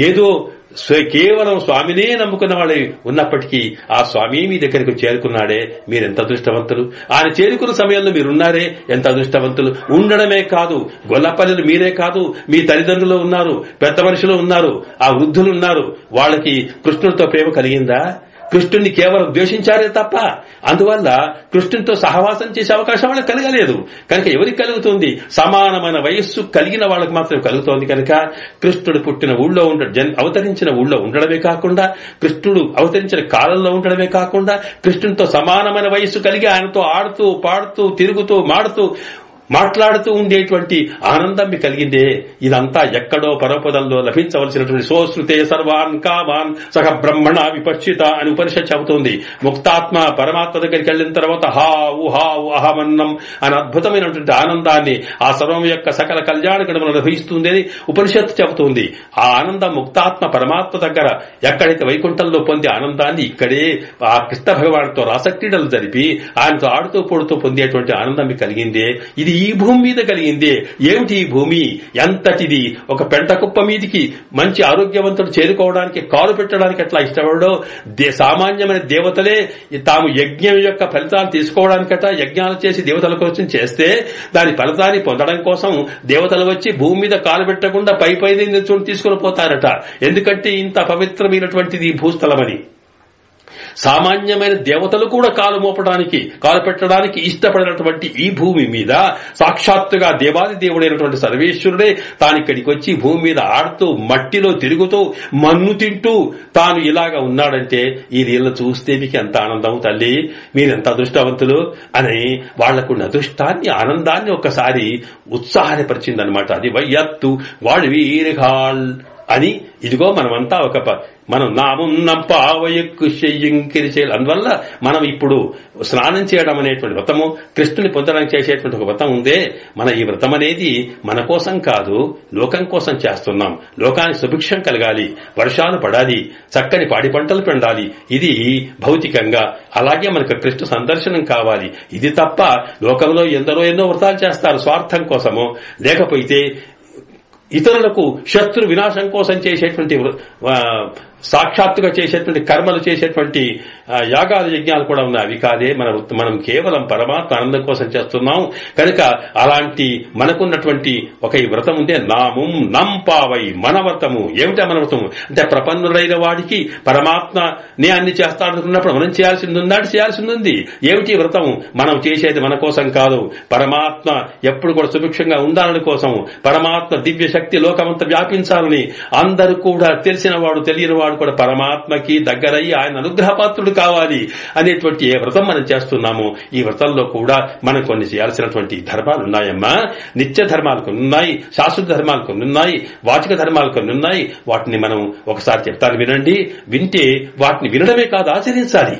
ఏదో కేవలం స్వామినే నమ్ముకున్న వాళ్ళే ఉన్నప్పటికీ ఆ స్వామి మీ దగ్గరకు చేరుకున్నాడే, మీరెంత అదృష్టవంతులు. ఆయన చేరుకున్న సమయంలో మీరున్నారే, ఎంత అదృష్టవంతులు. ఉండడమే కాదు, గొల్లపల్లిలు మీరే కాదు, మీ తల్లిదండ్రులు ఉన్నారు, పెద్ద మనుషులు ఉన్నారు, ఆ వృద్ధులు ఉన్నారు. వాళ్ళకి కృష్ణుడితో ప్రేమ కలిగిందా? కృష్ణుడిని కేవలం ద్వేషించారే తప్ప అందువల్ల కృష్ణునితో సహవాసం చేసే అవకాశం వాళ్ళకి కలగలేదు. కనుక ఎవరికి కలుగుతుంది? సమానమైన వయస్సు కలిగిన వాళ్ళకి మాత్రం కలుగుతోంది. కనుక కృష్ణుడు పుట్టిన ఊళ్ళో అవతరించిన ఊళ్ళో ఉండడమే కాకుండా, కృష్ణుడు అవతరించిన కాలంలో ఉండడమే కాకుండా, కృష్ణునితో సమానమైన వయస్సు కలిగి ఆయనతో ఆడుతూ పాడుతూ తిరుగుతూ మాట్లాడుతూ ఉండేటువంటి ఆనందం మీకు కలిగిందే. ఇదంతా ఎక్కడో పరపదంలో లభించవలసినటువంటి సోశ్రుతే సర్వాన్ కామాన్ సహ బ్రహ్మణ విపశ్చిత అని ఉపనిషత్ చెబుతోంది. ముక్తాత్మ పరమాత్మ దగ్గరికి వెళ్లిన తర్వాత హావు అహమన్నం అని అద్భుతమైనటువంటి ఆనందాన్ని ఆ సర్వం యొక్క సకల కళ్యాణ గణములు లభిస్తుంది అని ఉపనిషత్తు చెబుతోంది. ఆ ఆనందం ముక్తాత్మ పరమాత్మ దగ్గర ఎక్కడైతే వైకుంఠంలో పొందే ఆనందాన్ని ఇక్కడే ఆ కృష్ణ భగవానుతో రాసక్రీడలు జరిపి ఆయనతో ఆడుతూ పోడుతూ పొందేటువంటి ఆనందం మీకు కలిగిందే. ఇది ఈ భూమి మీద కలిగిందే. ఏమిటి ఈ భూమి? ఎంతటిది! ఒక పెంట కుప్ప మీదికి మంచి ఆరోగ్యవంతుడు చేరుకోవడానికి, కాలు పెట్టడానికి ఎట్లా ఇష్టపడో, సామాన్యమైన దేవతలే తాము యజ్ఞం యొక్క ఫలితాన్ని తీసుకోవడానికట యజ్ఞాలు చేసి దేవతల కోసం చేస్తే దాని ఫలితాన్ని పొందడం కోసం దేవతలు వచ్చి భూమి మీద కాలు పెట్టకుండా పై తీసుకుని పోతారట. ఎందుకంటే ఇంత పవిత్రమైనటువంటిది ఈ భూస్థలమని. సామాన్యమైన దేవతలు కూడా కాలు పెట్టడానికి ఇష్టపడినటువంటి ఈ భూమి మీద సాక్షాత్తుగా దేవాది దేవుడైనటువంటి సర్వేశ్వరుడే తాను ఇక్కడికి వచ్చి భూమి మీద ఆడుతూ మట్టిలో తిరుగుతూ మన్ను తింటూ తాను ఇలాగా ఉన్నాడంటే ఈ నీళ్లు చూస్తే మీకు ఎంత ఆనందం తల్లి, మీరెంత అదృష్టవంతులు అని వాళ్లకున్న అదృష్టాన్ని ఆనందాన్ని ఒక్కసారి ఉత్సాహపరిచిందనమాట. అది వయ్యత్తు వాడు వీరగాళ్ అని. ఇదిగో మనమంతా మనం నామున్నం పావయక్కు చెయ్యింకిరిచేయాలి. అందువల్ల మనం ఇప్పుడు స్నానం చేయడం అనేటువంటి వ్రతము, కృష్ణుని పొందడానికి చేసేటువంటి ఒక వ్రతం ఉందే, మన ఈ వ్రతం అనేది మన కోసం కాదు, లోకం కోసం చేస్తున్నాం. లోకానికి సుభిక్షం కలగాలి, వర్షాలు పడాలి, చక్కని పాడి పంటలు పండాలి. ఇది భౌతికంగా. అలాగే మనకు కృష్ణ సందర్శనం కావాలి. ఇది తప్ప లోకంలో ఎన్నో వ్రతాలు చేస్తారు స్వార్థం కోసము, లేకపోతే ఇతరులకు శత్రు వినాశం కోసం చేసేటువంటి సాక్షాత్తుగా చేసేటువంటి కర్మలు చేసేటువంటి యాగాలు యజ్ఞాలు కూడా ఉన్నాయి. అవి కాదే. మనం కేవలం పరమాత్మ ఆనందం కోసం చేస్తున్నాం. కనుక అలాంటి మనకున్నటువంటి ఒక ఈ వ్రతం ఉంటే నామం నంపావై మన వ్రతము. ఏమిటా మన వ్రతము అంటే ప్రపన్నుడైన వాడికి పరమాత్మనే అన్ని చేస్తాడనుకున్నప్పుడు మనం చేయాల్సింది ఉంది. ఏమిటి వ్రతం? మనం చేసేది మన కోసం కాదు, పరమాత్మ ఎప్పుడు కూడా సుభిక్షంగా ఉండాలని కోసం, పరమాత్మ దివ్య శక్తి లోకమంతా వ్యాపించాలని, అందరూ కూడా తెలిసినవాడు తెలియనివాడు కూడా పరమాత్మకి దగ్గరయ్యి ఆయన అనుగ్రహపాత్రుడు కావాలి అనేటువంటి ఏ వ్రతం మనం చేస్తున్నామో ఈ వ్రతంలో కూడా మనం కొన్ని చేయాల్సినటువంటి ధర్మాలు ఉన్నాయమ్మా. నిత్య ధర్మాలు కొన్ని ఉన్నాయి, శాశ్వత ధర్మాలు కొన్ని ఉన్నాయి, వాచిక ధర్మాలు కొన్ని ఉన్నాయి. వాటిని మనం ఒకసారి చెప్తాను వినండి. వింటే వాటిని వినడమే కాదు, ఆచరించాలి.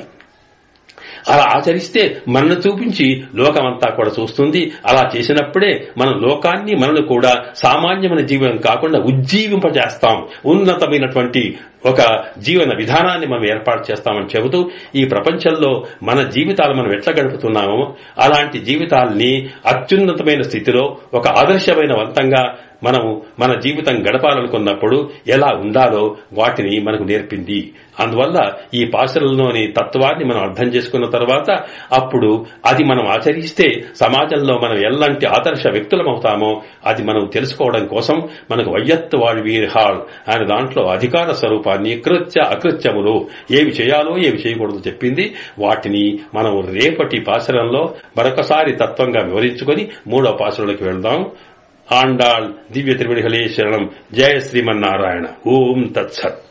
అలా ఆచరిస్తే మనను చూపించి లోకమంతా కూడా చూస్తుంది. అలా చేసినప్పుడే మన లోకాన్ని మనను కూడా సామాన్యమైన జీవనం కాకుండా ఉజ్జీవింపజేస్తాం. ఉన్నతమైనటువంటి ఒక జీవన విధానాన్ని మనం ఏర్పాటు చేస్తామని చెబుతూ ఈ ప్రపంచంలో మన జీవితాలు మనం ఎట్లా గడుపుతున్నామో అలాంటి జీవితాల్ని అత్యున్నతమైన స్థితిలో ఒక ఆదర్శమైన వంతంగా మనము మన జీవితం గడపాలనుకున్నప్పుడు ఎలా ఉండాలో వాటిని మనకు నేర్పింది. అందువల్ల ఈ పాశురంలోని తత్వాన్ని మనం అర్థం చేసుకున్న తర్వాత అప్పుడు అది మనం ఆచరిస్తే సమాజంలో మనం ఎలాంటి ఆదర్శ వ్యక్తులమవుతామో అది మనం తెలుసుకోవడం కోసం మనకు వయ్యత్తు వాళ్వీర్ హాల్ అనే దాంట్లో అధికార స్వరూపాన్ని కృత్య అకృత్యములు ఏమి చేయాలో ఏమి చేయకూడదు చెప్పింది. వాటిని మనం రేపటి పాశురంలో మరొకసారి తత్వంగా వివరించుకొని 3వ పాశురంలోకి వెళ్దాం. ఆండాళ్ దివ్య త్రివడిகளே శరణం. జయ శ్రీమన్నారాయణ. ఓం తత్సత్.